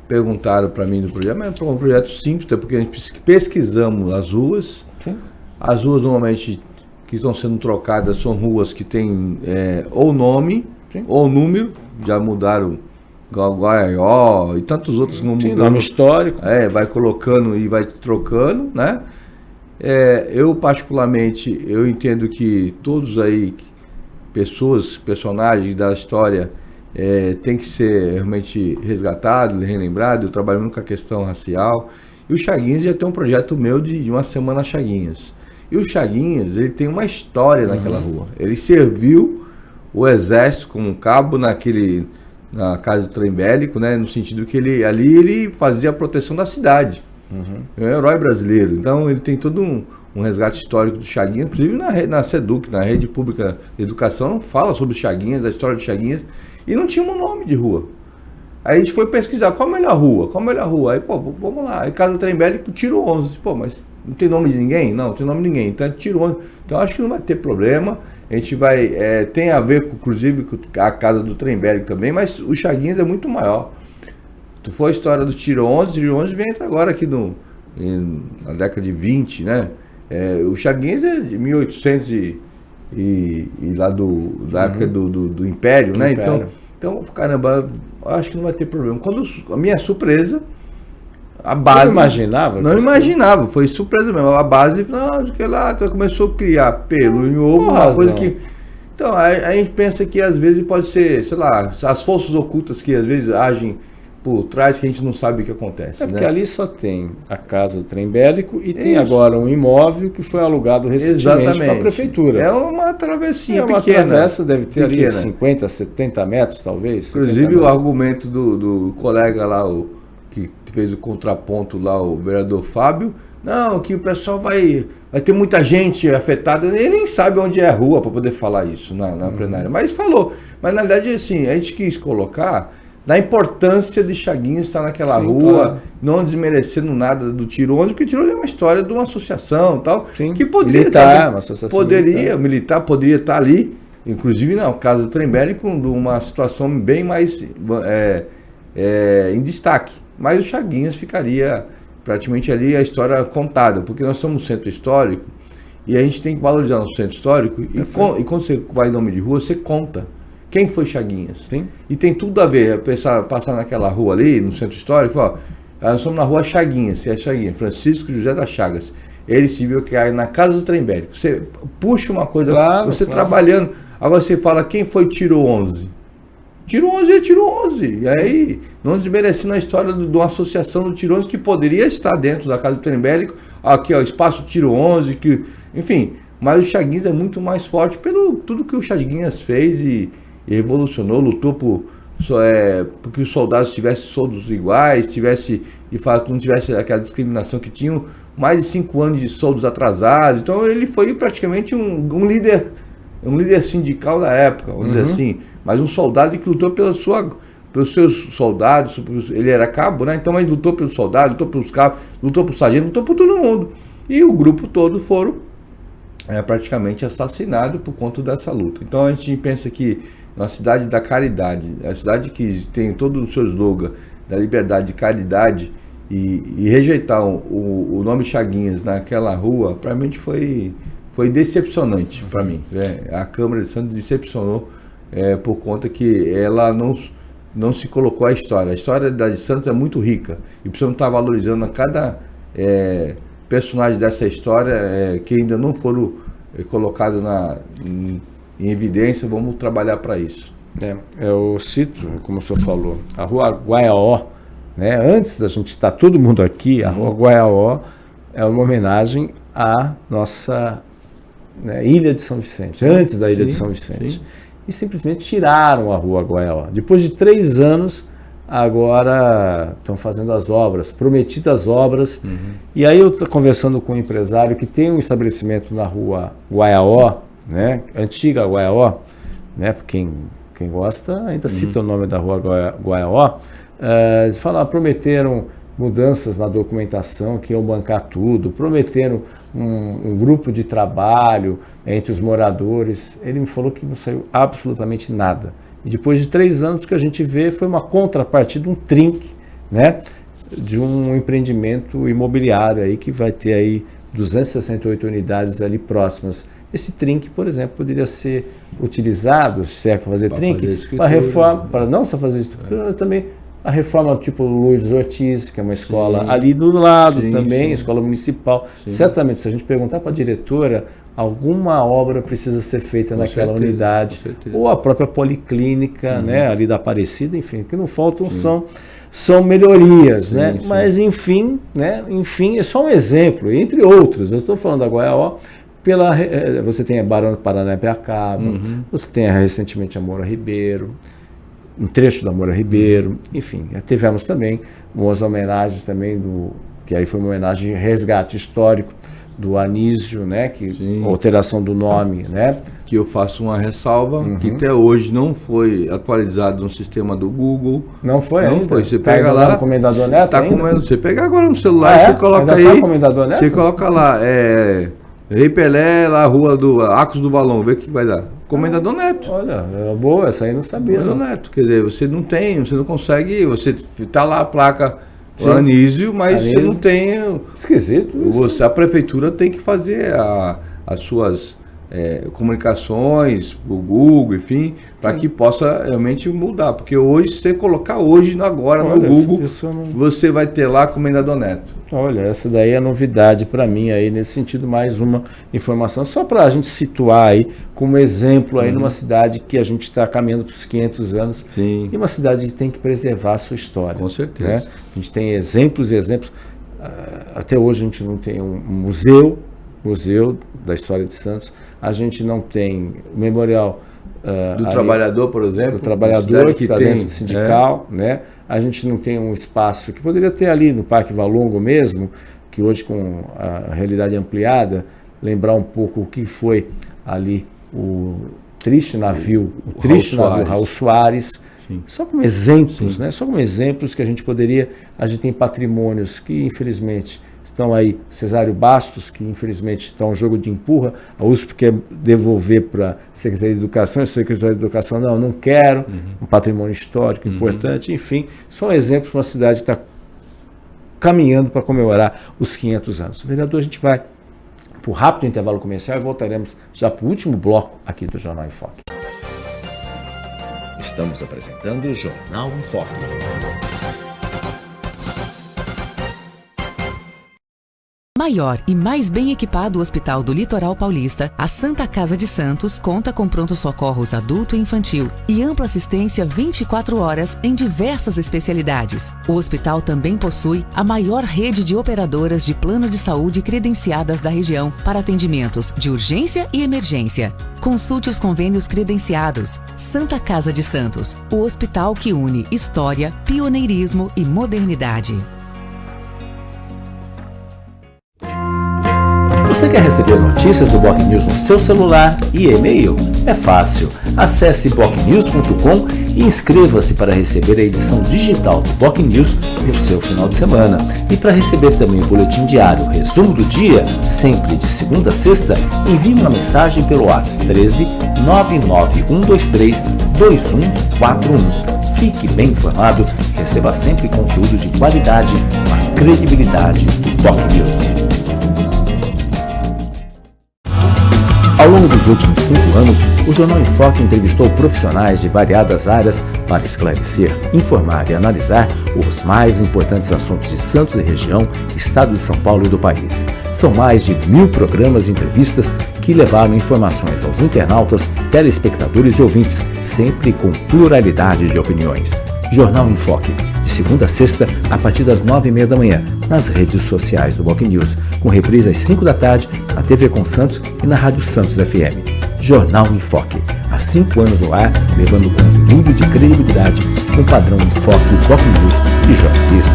perguntaram para mim do projeto, mas é um projeto simples, porque a gente pesquisamos as ruas. Sim. As ruas normalmente que estão sendo trocadas são ruas que têm ou nome, ou número, já mudaram Guaió e tantos outros que não mudam. Nome histórico. Vai colocando e vai trocando, né? Eu particularmente, eu entendo que todos aí, personagens da história, tem que ser realmente resgatado, relembrado. Eu trabalho muito com a questão racial. E o Chaguinhas já tem um projeto meu de uma semana Chaguinhas. E o Chaguinhas, ele tem uma história naquela rua. Ele serviu o exército como cabo na casa do trem bélico, né? No sentido que ele fazia a proteção da cidade. É um herói brasileiro. Então ele tem todo um resgate histórico do Chaguinhas, inclusive na SEDUC, na Rede Pública de Educação, fala sobre o Chaguinhas, a história do Chaguinhas, e não tinha um nome de rua. Aí a gente foi pesquisar, qual a melhor rua? Aí, vamos lá. Aí Casa Trem Bélico, Tiro 11. Mas não tem nome de ninguém? Não tem nome de ninguém. Então, Tiro 11. Então, acho que não vai ter problema. A gente vai... tem a ver, inclusive, com a Casa do Trem Bélico também, mas o Chaguinhas é muito maior. Tu foi a história do Tiro 11, Tiro 11 vem agora aqui na década de 20, né? O Chaguinhas é de 1800 e lá da época do Império, né? Então, caramba, acho que não vai ter problema. A minha surpresa, a base... Não imaginava? Não imaginava, foi surpresa mesmo. A base, começou a criar pelo em ovo, uma coisa que... Então, a gente pensa que às vezes pode ser, sei lá, as forças ocultas que às vezes agem por trás, que a gente não sabe o que acontece. Porque ali só tem a casa do Trem Bélico e tem agora um imóvel que foi alugado recentemente para a prefeitura. É uma travessinha pequena. Uma travessa, deve ter ali 50, 70 metros, talvez. Inclusive o argumento do colega lá, que fez o contraponto lá, o vereador Fábio, não, que o pessoal vai ter muita gente afetada, ele nem sabe onde é a rua para poder falar isso na plenária, mas falou. Mas na verdade, assim, a gente quis colocar da importância de Chaguinhas estar naquela rua, claro, não desmerecendo nada do Tiro 11, porque o Tiro 11 é uma história de uma associação tal, que poderia militar, uma associação militar poderia estar ali, inclusive no caso do Trem Bélico, de uma situação bem mais em destaque. Mas o Chaguinhas ficaria praticamente ali a história contada, porque nós somos um centro histórico e a gente tem que valorizar nosso centro histórico e quando você vai em nome de rua, você conta quem foi Chaguinhas. Sim. E tem tudo a ver, passar naquela rua ali, no centro histórico, nós somos na rua Chaguinhas, Francisco José das Chagas. Ele se viu que na casa do Trem Bélico. Você puxa uma coisa, trabalhando, agora você fala quem foi Tiro 11. Tiro 11 é Tiro 11. E aí, não desmerecendo a história de uma associação do Tiro 11 que poderia estar dentro da casa do Trembélico, aqui ó, espaço Tiro 11, que, enfim, mas o Chaguinhas é muito mais forte pelo tudo que o Chaguinhas fez e revolucionou, lutou porque os soldados tivessem soldos iguais, de fato, não tivesse aquela discriminação que tinham mais de 5 anos de soldos atrasados. Então ele foi praticamente um líder sindical da época, vamos dizer assim, mas um soldado que lutou pelos seus soldados. Ele era cabo, né? Então ele lutou pelos soldados, lutou pelos cabos, lutou pelo sargento, lutou por todo mundo. E o grupo todo foram praticamente assassinados por conta dessa luta. Então a gente pensa que na cidade da caridade, a cidade que tem todo o seu slogan da liberdade, de caridade, e rejeitar o nome Chaguinhas naquela rua, para mim foi decepcionante para mim. A Câmara de Santos decepcionou por conta que ela não se colocou a história. A história de Santos é muito rica e precisamos estar valorizando a cada personagem dessa história que ainda não foram colocados em evidência. Vamos trabalhar para isso. Eu cito, como o senhor falou, a Rua Guaiaó, né? Antes da gente estar todo mundo aqui, a Rua Guaiaó é uma homenagem à nossa Ilha de São Vicente, antes da Ilha de São Vicente. Sim. E simplesmente tiraram a Rua Guaiaó. Depois de 3 anos, agora estão fazendo as obras, prometidas obras. E aí eu estou conversando com um empresário que tem um estabelecimento na Rua Guaiaó, né? Antiga Guaiaó, né? Quem gosta ainda cita o nome da Rua Guaiaó. Prometeram mudanças na documentação, que iam bancar tudo, prometeram um grupo de trabalho entre os moradores. Ele me falou que não saiu absolutamente nada. E depois de 3 anos, o que a gente vê foi uma contrapartida, um trinque, né, de um empreendimento imobiliário aí que vai ter aí 268 unidades ali próximas. Esse trinque, por exemplo, poderia ser utilizado, se é para fazer trinque, para reforma, para não só fazer estrutura, também a reforma tipo Luiz Ortiz, que é uma escola ali do lado também, escola municipal. Certamente, se a gente perguntar para a diretora, alguma obra precisa ser feita naquela unidade. Ou a própria policlínica, né, ali da Aparecida, enfim, o que não faltam são melhorias, né? Mas enfim, é só um exemplo, entre outros. Eu estou falando da Guaiaó, você tem a Barão do Paranapiacaba, você tem recentemente a Moura Ribeiro, um trecho da Moura Ribeiro, enfim, tivemos também umas homenagens também que aí foi uma homenagem de resgate histórico do Anísio, né, alteração do nome, né? Que eu faço uma ressalva, que até hoje não foi atualizado no sistema do Google. Não foi ainda? Não foi, você pega lá... Comendador Neto você pega agora no celular, você coloca aí... Comendador Neto? Você coloca lá, Rei Pelé, lá, rua do Arcos do Valão, vê o que vai dar. Comendador Neto. Olha, boa, essa aí não sabia. Comendador Neto, quer dizer, você não consegue, você tá lá a placa Anísio, mas você não tem... Esquisito isso. A prefeitura tem que fazer as suas comunicações, o Google, enfim, para que possa realmente mudar. Porque hoje, se você colocar agora no Google, você vai ter lá Comendador Neto. Olha, essa daí é novidade para mim aí, nesse sentido, mais uma informação, só para a gente situar aí como exemplo aí numa cidade que a gente está caminhando para os 500 anos. Sim. E uma cidade que tem que preservar a sua história. Com certeza. Né? A gente tem exemplos e exemplos. Até hoje a gente não tem um museu da história de Santos. A gente não tem o memorial do trabalhador, por exemplo. Do trabalhador que está dentro do sindical, né? A gente não tem um espaço que poderia ter ali no Parque Valongo mesmo, que hoje com a realidade ampliada, lembrar um pouco o que foi ali o triste navio Raul Soares. Sim. Só como exemplos, né? Só como exemplos que a gente tem patrimônios que infelizmente estão aí, Cesário Bastos, que infelizmente está um jogo de empurra, a USP quer devolver para a Secretaria de Educação, a Secretaria de Educação não quero, um patrimônio histórico importante, enfim, são exemplos de uma cidade que está caminhando para comemorar os 500 anos. Vereador, a gente vai para o rápido intervalo comercial e voltaremos já para o último bloco aqui do Jornal em Foque. Estamos apresentando o Jornal em Foque. Maior e mais bem equipado Hospital do Litoral Paulista, a Santa Casa de Santos conta com pronto-socorros adulto e infantil e ampla assistência 24 horas em diversas especialidades. O hospital também possui a maior rede de operadoras de plano de saúde credenciadas da região para atendimentos de urgência e emergência. Consulte os convênios credenciados. Santa Casa de Santos, o hospital que une história, pioneirismo e modernidade. Você quer receber notícias do Boc News no seu celular e e-mail? É fácil. Acesse bocnews.com e inscreva-se para receber a edição digital do Boc News no seu final de semana. E para receber também o boletim diário, resumo do dia, sempre de segunda a sexta, envie uma mensagem pelo WhatsApp 13 99123 2141. Fique bem informado e receba sempre conteúdo de qualidade com a credibilidade do Boc News. Ao longo dos últimos 5 anos, o Jornal em Foque entrevistou profissionais de variadas áreas para esclarecer, informar e analisar os mais importantes assuntos de Santos e região, estado de São Paulo e do país. São mais de 1000 programas e entrevistas que levaram informações aos internautas, telespectadores e ouvintes, sempre com pluralidade de opiniões. Jornal em Foque, de segunda a sexta, a partir das 9h30 da manhã, nas redes sociais do Boc News, com reprise às 5 da tarde, na TV Com Santos e na Rádio Santos FM. Jornal em Foque, há 5 anos no ar, levando conteúdo de credibilidade com o padrão em Foque Boc News de jornalismo.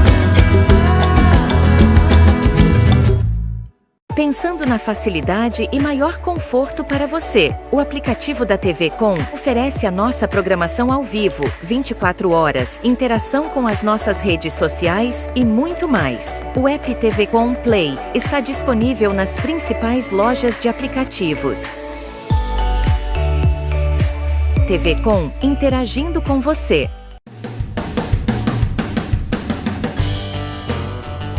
Pensando na facilidade e maior conforto para você, o aplicativo da TV Com oferece a nossa programação ao vivo, 24 horas, interação com as nossas redes sociais e muito mais. O app TV Com Play está disponível nas principais lojas de aplicativos. TV Com, interagindo com você.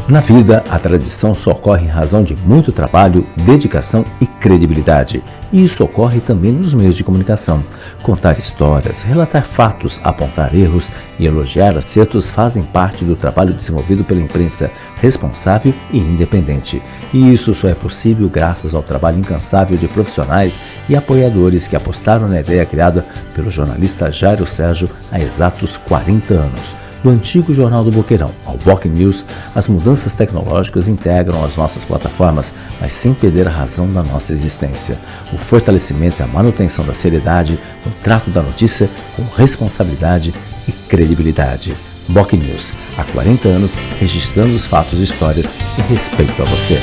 Na vida, a tradição só ocorre em razão de muito trabalho, dedicação e credibilidade. E isso ocorre também nos meios de comunicação. Contar histórias, relatar fatos, apontar erros e elogiar acertos fazem parte do trabalho desenvolvido pela imprensa responsável e independente. E isso só é possível graças ao trabalho incansável de profissionais e apoiadores que apostaram na ideia criada pelo jornalista Jairo Sérgio há exatos 40 anos. Do antigo Jornal do Boqueirão ao Boc News, as mudanças tecnológicas integram as nossas plataformas, mas sem perder a razão da nossa existência. O fortalecimento e a manutenção da seriedade no trato da notícia com responsabilidade e credibilidade. Boc News, há 40 anos, registrando os fatos e histórias em respeito a você.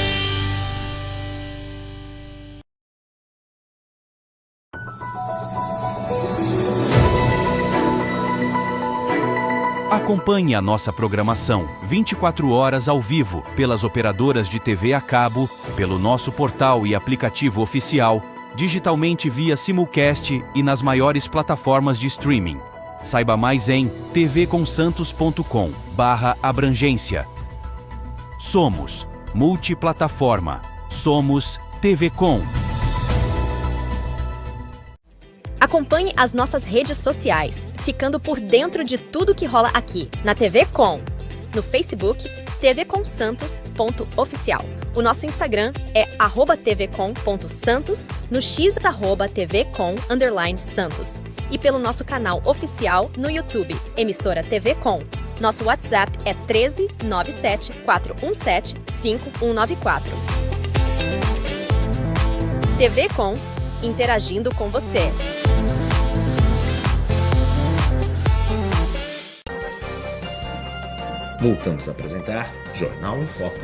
Acompanhe a nossa programação 24 horas ao vivo pelas operadoras de TV a cabo, pelo nosso portal e aplicativo oficial, digitalmente via simulcast e nas maiores plataformas de streaming. Saiba mais em tvconsantos.com/abrangência. Somos multiplataforma. Somos TV Com. Acompanhe as nossas redes sociais, ficando por dentro de tudo que rola aqui, na TV Com. No Facebook, tvconsantos.oficial. O nosso Instagram é @tvcom.santos, no X @tvcom_santos. E pelo nosso canal oficial no YouTube, emissora TV Com. Nosso WhatsApp é 13 97 417 5194. TV Com, interagindo com você. Voltamos a apresentar Jornal em Foque.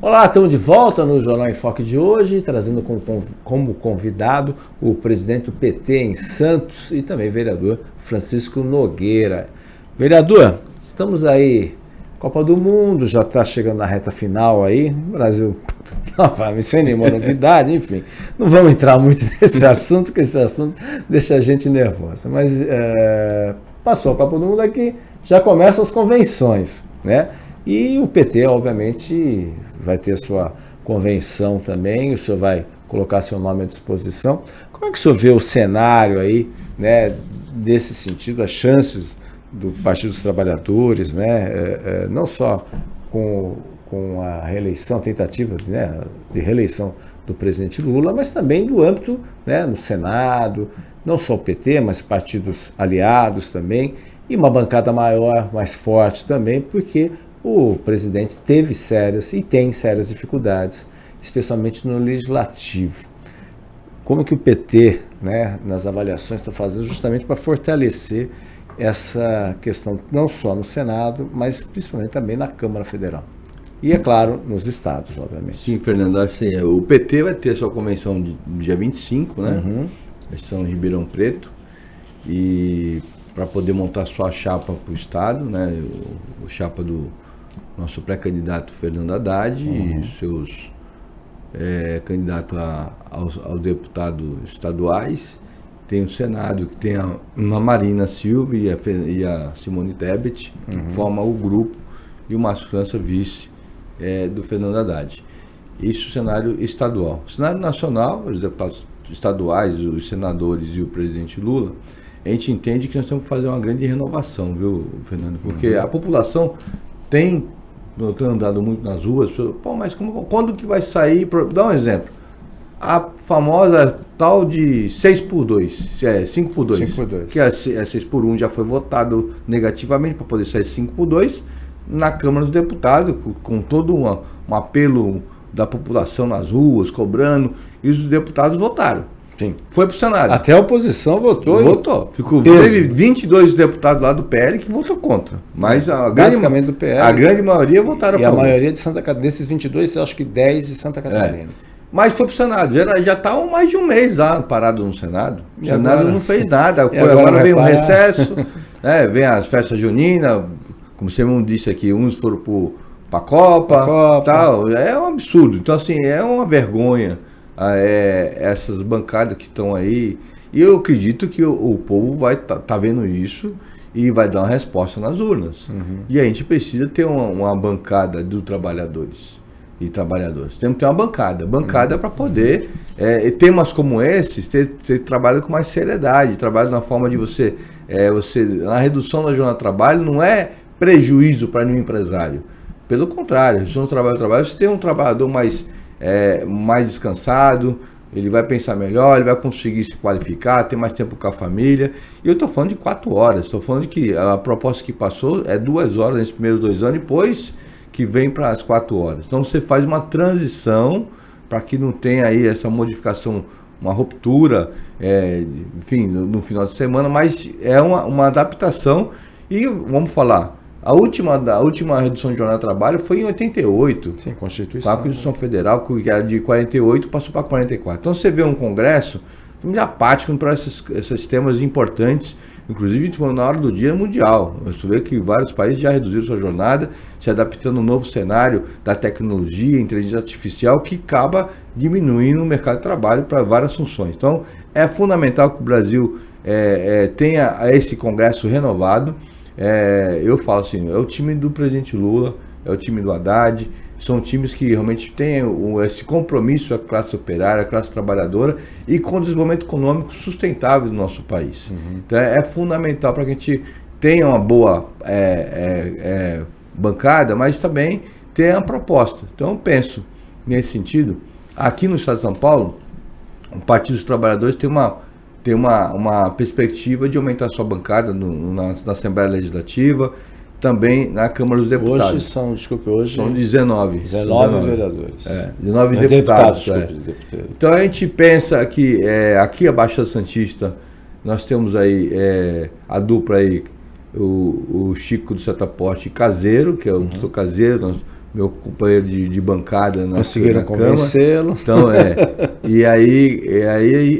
Olá, estamos de volta no Jornal em Foque de hoje, trazendo como convidado o presidente do PT em Santos e também vereador Francisco Nogueira. Vereador, estamos aí, Copa do Mundo, já está chegando na reta final aí, no Brasil, sem nenhuma novidade, enfim, não vamos entrar muito nesse assunto, porque esse assunto deixa a gente nervosa, mas passou a Copa do Mundo aqui, já começam as convenções, né? E o PT, obviamente, vai ter sua convenção também, o senhor vai colocar seu nome à disposição. Como é que o senhor vê o cenário aí, né, nesse sentido, as chances do Partido dos Trabalhadores, né, não só com a reeleição, tentativa, né, de reeleição do presidente Lula, mas também do âmbito, né, no Senado, não só o PT, mas partidos aliados também, e uma bancada maior, mais forte também, porque o presidente teve sérias e tem sérias dificuldades, especialmente no legislativo. Como que o PT, né, nas avaliações, está fazendo justamente para fortalecer essa questão, não só no Senado, mas principalmente também na Câmara Federal. E, é claro, nos estados, obviamente. Sim, Fernando, assim, o PT vai ter a sua convenção dia 25, né? Vai ser em Ribeirão Preto, e para poder montar sua chapa para o estado, né? O chapa do nosso pré-candidato Fernando Haddad e seus candidatos aos deputados estaduais. Tem o Senado, que tem a Marina Silva e a Simone Tebet, que formam o grupo, e o Márcio França, vice do Fernando Haddad. Isso é o cenário estadual. O cenário nacional, os deputados estaduais, os senadores e o presidente Lula, a gente entende que nós temos que fazer uma grande renovação, viu, Fernando? Porque a população tem andado muito nas ruas, pô, mas quando que vai sair? Dá um exemplo. A famosa tal de 6x2, 5x2, 5x2. que é 6x1 já foi votado negativamente para poder sair 5x2 na Câmara dos Deputados, com todo um apelo da população nas ruas, cobrando, e os deputados votaram. Sim. Foi para o Senado. Até a oposição votou. Teve 22 deputados lá do PL que votou contra. Mas basicamente do PL. A grande maioria votaram a favor. E a maioria de Santa Catarina. Desses 22, eu acho que 10 de Santa Catarina. Mas foi para o Senado. Já está mais de um mês lá parado no Senado. O Senado não fez nada. Agora vem um recesso, vem as festas juninas, como você me disse aqui, uns foram para a Copa, tal. É um absurdo. Então, assim, é uma vergonha essas bancadas que estão aí. E eu acredito que o povo vai tá vendo isso e vai dar uma resposta nas urnas. E a gente precisa ter uma bancada dos trabalhadores e trabalhadoras. Temos que ter uma bancada para poder temas como esses, ter trabalho com mais seriedade, trabalho na forma de você na redução da jornada de trabalho não é prejuízo para nenhum empresário. Pelo contrário, se no trabalho, você tem um trabalhador mais descansado, ele vai pensar melhor, ele vai conseguir se qualificar, ter mais tempo com a família. E eu estou falando de 4 horas, estou falando de que a proposta que passou é 2 horas nesses primeiros 2 anos, depois que vem para as 4 horas. Então você faz uma transição para que não tenha aí essa modificação, uma ruptura, enfim, no final de semana, mas é uma adaptação. E vamos falar, a última redução de jornada de trabalho foi em 88. Sim, Constituição. A Constituição Federal, que era de 48, passou para 44. Então você vê um Congresso muito apático para esses temas importantes, inclusive na hora do Dia Mundial. Você vê que vários países já reduziram sua jornada, se adaptando ao novo cenário da tecnologia, inteligência artificial, que acaba diminuindo o mercado de trabalho para várias funções. Então é fundamental que o Brasil tenha esse Congresso renovado. Eu falo assim, é o time do presidente Lula, é o time do Haddad, são times que realmente têm esse compromisso com a classe operária, a classe trabalhadora e com o desenvolvimento econômico sustentável do nosso país. Então é fundamental para que a gente tenha uma boa bancada, mas também tenha a proposta. Então eu penso nesse sentido. Aqui no estado de São Paulo, o Partido dos Trabalhadores tem uma perspectiva de aumentar sua bancada na Assembleia Legislativa, também na Câmara dos Deputados. São 19. 19 vereadores. 19 deputados. Então a gente pensa que aqui a Baixada Santista, nós temos aí a dupla aí, o Chico do Setaporte Caseiro, que é o doutor Caseiro, meu companheiro de bancada na Conseguiram convencê-lo. Então, e aí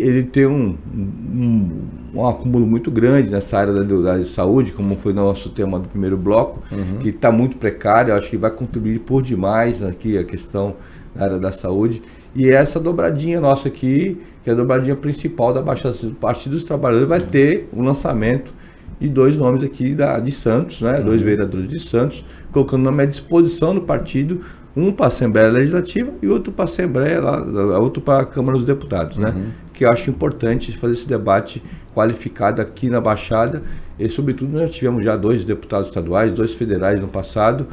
ele tem um acúmulo muito grande nessa área da saúde, como foi no nosso tema do primeiro bloco, que está muito precário. Eu acho que vai contribuir por demais aqui a questão na área da saúde. E essa dobradinha nossa aqui, que é a dobradinha principal da Baixada do Partido dos Trabalhadores, vai ter o lançamento de 2 nomes aqui de Santos, né? 2 vereadores de Santos, colocando nome à disposição do partido, um para a Assembleia Legislativa e outro para a Assembleia, outro para a Câmara dos Deputados, né? Que eu acho importante fazer esse debate qualificada aqui na Baixada, e sobretudo nós tivemos já 2 deputados estaduais, 2 federais no passado,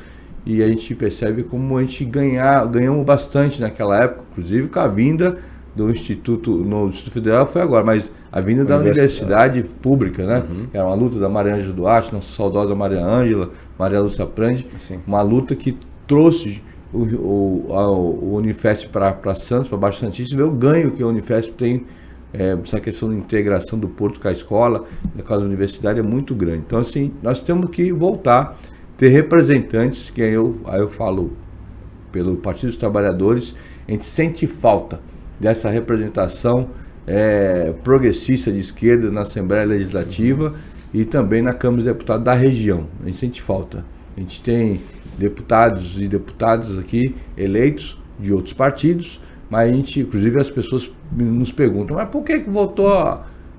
e a gente percebe como a gente ganhamos bastante naquela época, inclusive com a vinda do Instituto Federal foi agora, mas a vinda da universidade pública, né? Era uma luta da Maria Ângela Duarte, nossa saudosa Maria Ângela, Maria Lúcia Prandi, uma luta que trouxe o Unifesp para Santos, para Baixo Santista, e ver o ganho que a Unifesp tem, essa questão de integração do Porto com a escola, na casa da universidade, é muito grande. Então, assim, nós temos que voltar, ter representantes, que aí eu falo pelo Partido dos Trabalhadores, a gente sente falta dessa representação progressista de esquerda na Assembleia Legislativa e também na Câmara dos Deputados da região. A gente sente falta. A gente tem deputados e deputadas aqui eleitos de outros partidos, mas a gente, inclusive as pessoas nos perguntam, mas por que votou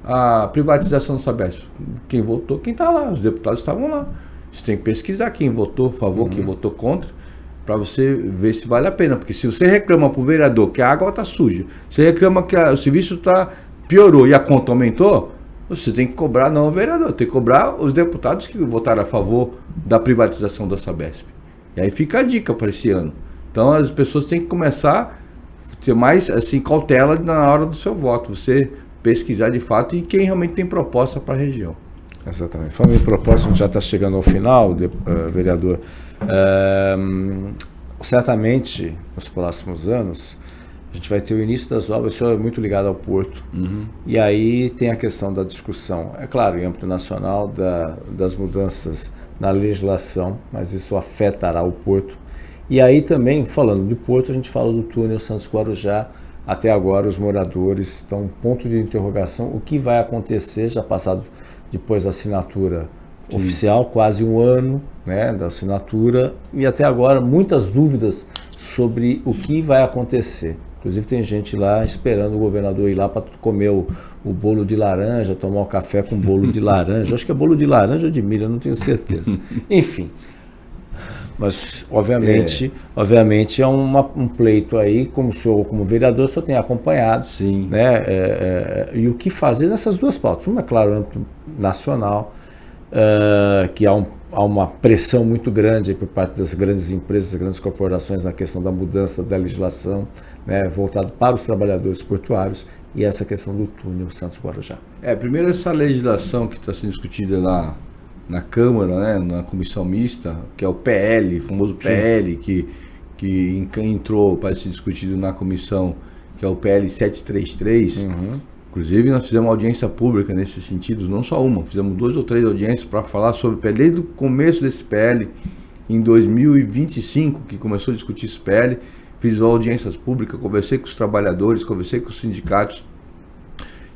a privatização do Sabesp? Quem votou, quem está lá, os deputados estavam lá. Você tem que pesquisar quem votou a favor, quem votou contra, para você ver se vale a pena. Porque se você reclama para o vereador que a água está suja, você reclama que o serviço piorou e a conta aumentou, você tem que cobrar não o vereador, tem que cobrar os deputados que votaram a favor da privatização da Sabesp. E aí fica a dica para esse ano. Então as pessoas têm que começar a ter mais assim, cautela na hora do seu voto, você pesquisar de fato e quem realmente tem proposta para a região. Exatamente. Falando em proposta, a gente já está chegando ao final, vereador. Certamente, nos próximos anos, a gente vai ter o início das obras. O senhor é muito ligado ao Porto. E aí tem a questão da discussão, é claro, em âmbito nacional, das mudanças na legislação, mas isso afetará o Porto. E aí também, falando de Porto, a gente fala do túnel Santos-Guarujá. Até agora, os moradores estão um ponto de interrogação. O que vai acontecer, já passado depois da assinatura oficial, quase um ano, né, da assinatura, e até agora muitas dúvidas sobre o que vai acontecer. Inclusive tem gente lá esperando o governador ir lá para comer o bolo de laranja, tomar o café com bolo de laranja. Acho que é bolo de laranja ou de milho, eu não tenho certeza. Enfim, mas obviamente é um pleito aí, como o senhor, como vereador, o senhor tem acompanhado. Sim. Né, e o que fazer nessas duas pautas. Uma, é claro, âmbito nacional, que há uma pressão muito grande aí por parte das grandes empresas, das grandes corporações na questão da mudança da legislação, né, voltado para os trabalhadores portuários, e essa questão do túnel Santos-Guarujá. Primeiro essa legislação que está sendo discutida na Câmara, né, na comissão mista, que é o PL, o famoso PL, que entrou para ser discutido na comissão, que é o PL 733. Inclusive, nós fizemos audiência pública nesse sentido, não só uma, fizemos 2 ou 3 audiências para falar sobre o PL, desde o começo desse PL, em 2025, que começou a discutir esse PL, fiz audiências públicas, conversei com os trabalhadores, conversei com os sindicatos,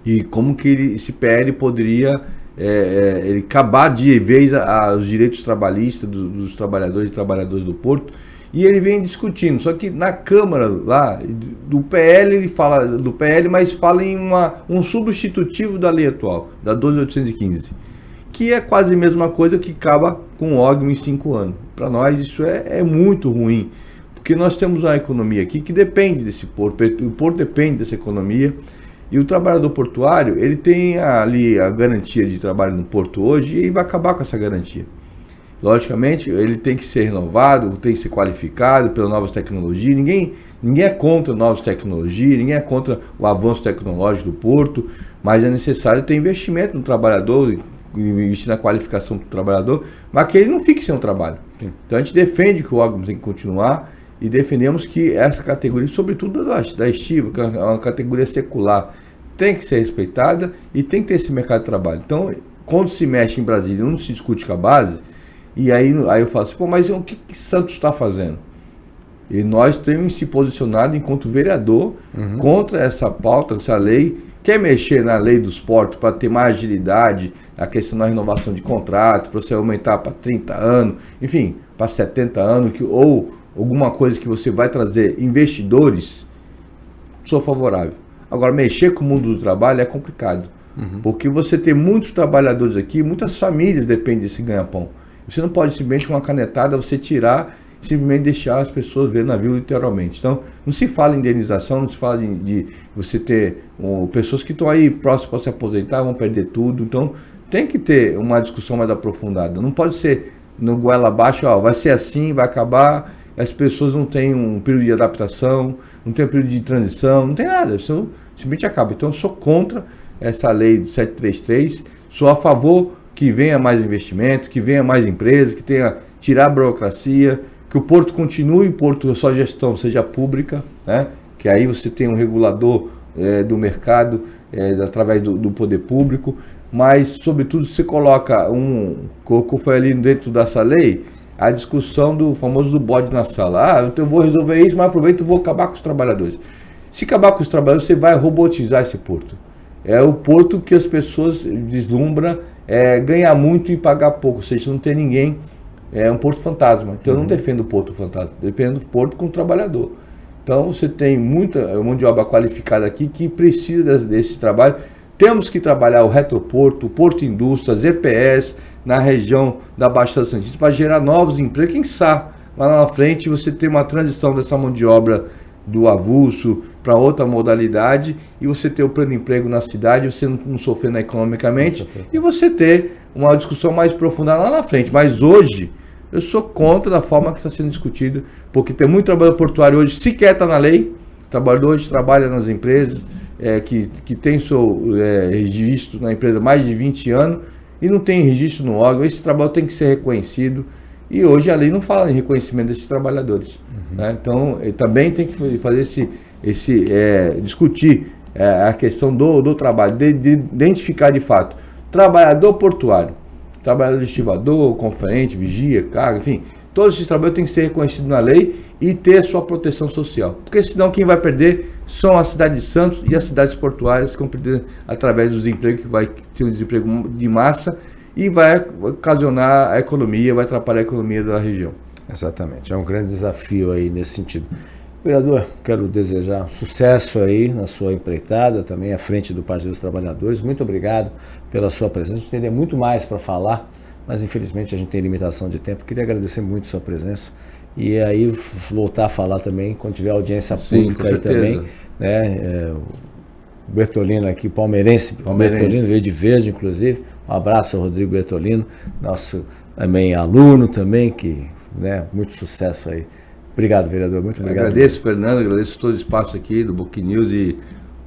e como que esse PL poderia ele acabar de vez os direitos trabalhistas dos trabalhadores e trabalhadoras do Porto, e ele vem discutindo, só que na Câmara lá, do PL, ele fala do PL, mas fala em um substitutivo da lei atual, da 12.815, que é quase a mesma coisa que acaba com o OGM em 5 anos. Para nós isso é muito ruim, porque nós temos uma economia aqui que depende desse porto, o porto depende dessa economia, e o trabalhador portuário, ele tem ali a garantia de trabalho no porto hoje, e ele vai acabar com essa garantia. Logicamente, ele tem que ser renovado, tem que ser qualificado pelas novas tecnologias. Ninguém é contra novas tecnologias, ninguém é contra o avanço tecnológico do porto, mas é necessário ter investimento no trabalhador, investir na qualificação do trabalhador, mas que ele não fique sem um trabalho. Então a gente defende que o órgão tem que continuar e defendemos que essa categoria, sobretudo da estiva, que é uma categoria secular, tem que ser respeitada e tem que ter esse mercado de trabalho. Então, quando se mexe em Brasília, não se discute com a base. E aí eu falo assim, mas o que Santos está fazendo? E nós temos se posicionado enquanto vereador contra essa pauta, essa lei, quer mexer na lei dos portos para ter mais agilidade, a questão da renovação de contrato, para você aumentar para 30 anos, enfim, para 70 anos, ou alguma coisa que você vai trazer investidores, sou favorável. Agora, mexer com o mundo do trabalho é complicado, porque você tem muitos trabalhadores aqui, muitas famílias dependem desse ganha-pão. Você não pode simplesmente com uma canetada você tirar simplesmente deixar as pessoas ver o navio literalmente. Então, não se fala em indenização, não se fala de você ter pessoas que estão aí próximas para se aposentar, vão perder tudo. Então, tem que ter uma discussão mais aprofundada. Não pode ser no goela abaixo, vai ser assim, vai acabar, as pessoas não têm um período de adaptação, não tem um período de transição, não tem nada, isso simplesmente acaba. Então eu sou contra essa lei do 733, sou a favor que venha mais investimento, que venha mais empresas, que tenha tirar a burocracia, que o porto continue, o porto, a sua gestão seja pública, né? Que aí você tem um regulador do mercado através do poder público, mas sobretudo você coloca colocou foi ali dentro dessa lei, a discussão do famoso do bode na sala. Então eu vou resolver isso, mas aproveito e vou acabar com os trabalhadores. Se acabar com os trabalhadores, você vai robotizar esse porto. É o porto que as pessoas vislumbram ganhar muito e pagar pouco, ou seja, não tem ninguém, é um porto fantasma. Então eu não defendo o porto fantasma, eu defendo o porto com o trabalhador. Então você tem muita mão de obra qualificada aqui que precisa desse trabalho. Temos que trabalhar o retroporto, o porto indústrias, EPS, na região da Baixada Santista, para gerar novos empregos. Quem sabe, lá na frente, você ter uma transição dessa mão de obra do avulso para outra modalidade e você ter o pleno emprego na cidade, você não sofrendo economicamente e você ter uma discussão mais profunda lá na frente. Mas hoje, eu sou contra a forma que está sendo discutido, porque tem muito trabalhador portuário hoje, sequer está na lei, o trabalhador hoje trabalha nas empresas, que tem seu registro na empresa há mais de 20 anos e não tem registro no órgão. Esse trabalho tem que ser reconhecido e hoje a lei não fala em reconhecimento desses trabalhadores. Né? Então, também tem que fazer discutir a questão do trabalho, de identificar de fato trabalhador portuário, trabalhador estivador, conferente, vigia, carga, enfim, todos esses trabalhos têm que ser reconhecidos na lei e ter sua proteção social. Porque senão quem vai perder são a cidade de Santos e as cidades portuárias que vão perder através dos empregos, que vai ter um desemprego de massa e vai ocasionar a economia, vai atrapalhar a economia da região. Exatamente, é um grande desafio aí nesse sentido. Vereador, quero desejar sucesso aí na sua empreitada, também à frente do Partido dos Trabalhadores. Muito obrigado pela sua presença. A gente teria muito mais para falar, mas infelizmente a gente tem limitação de tempo. Queria agradecer muito a sua presença e aí voltar a falar também quando tiver audiência pública aí também, né? O Bertolino aqui, palmeirense. Bertolino veio de verde, inclusive. Um abraço ao Rodrigo Bertolino, nosso também aluno também, que, né, muito sucesso aí. Obrigado, vereador, muito obrigado. Agradeço, Fernando, agradeço todo o espaço aqui do Book News e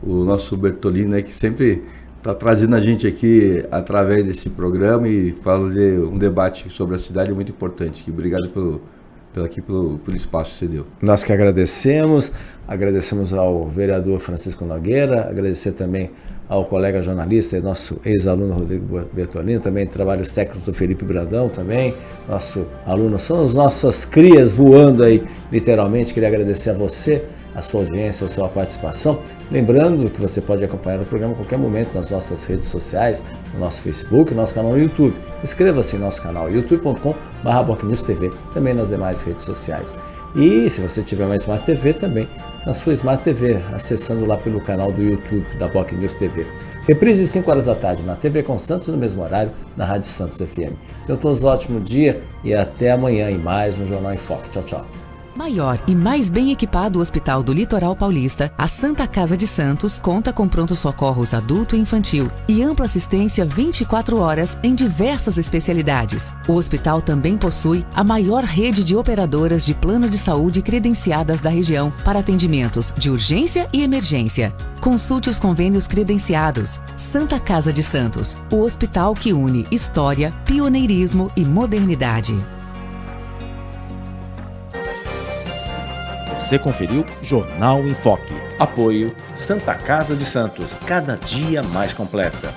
o nosso Bertolino aí, que sempre está trazendo a gente aqui através desse programa e fazer um debate sobre a cidade muito importante. Obrigado pelo espaço que você deu. Nós que agradecemos ao vereador Francisco Nogueira, agradecer também ao colega jornalista e nosso ex-aluno Rodrigo Bertolino, também trabalhos técnicos do Felipe Brandão também, nosso aluno, são as nossas crias voando aí, literalmente. Queria agradecer a você, a sua audiência, a sua participação. Lembrando que você pode acompanhar o programa a qualquer momento nas nossas redes sociais, no nosso Facebook, no nosso canal no YouTube. Inscreva-se em nosso canal, youtube.com/BocNewsTV, também nas demais redes sociais. E se você tiver uma Smart TV, também na sua Smart TV, acessando lá pelo canal do YouTube da Boc News TV. Reprise 5 horas da tarde na TV com Santos, no mesmo horário, na Rádio Santos FM. Tenham todos um ótimo dia e até amanhã em mais um Jornal em Foque. Tchau, tchau. Maior e mais bem equipado Hospital do Litoral Paulista, a Santa Casa de Santos conta com pronto-socorros adulto e infantil e ampla assistência 24 horas em diversas especialidades. O hospital também possui a maior rede de operadoras de plano de saúde credenciadas da região para atendimentos de urgência e emergência. Consulte os convênios credenciados. Santa Casa de Santos, o hospital que une história, pioneirismo e modernidade. Você conferiu Jornal em Foque. Apoio Santa Casa de Santos, cada dia mais completa.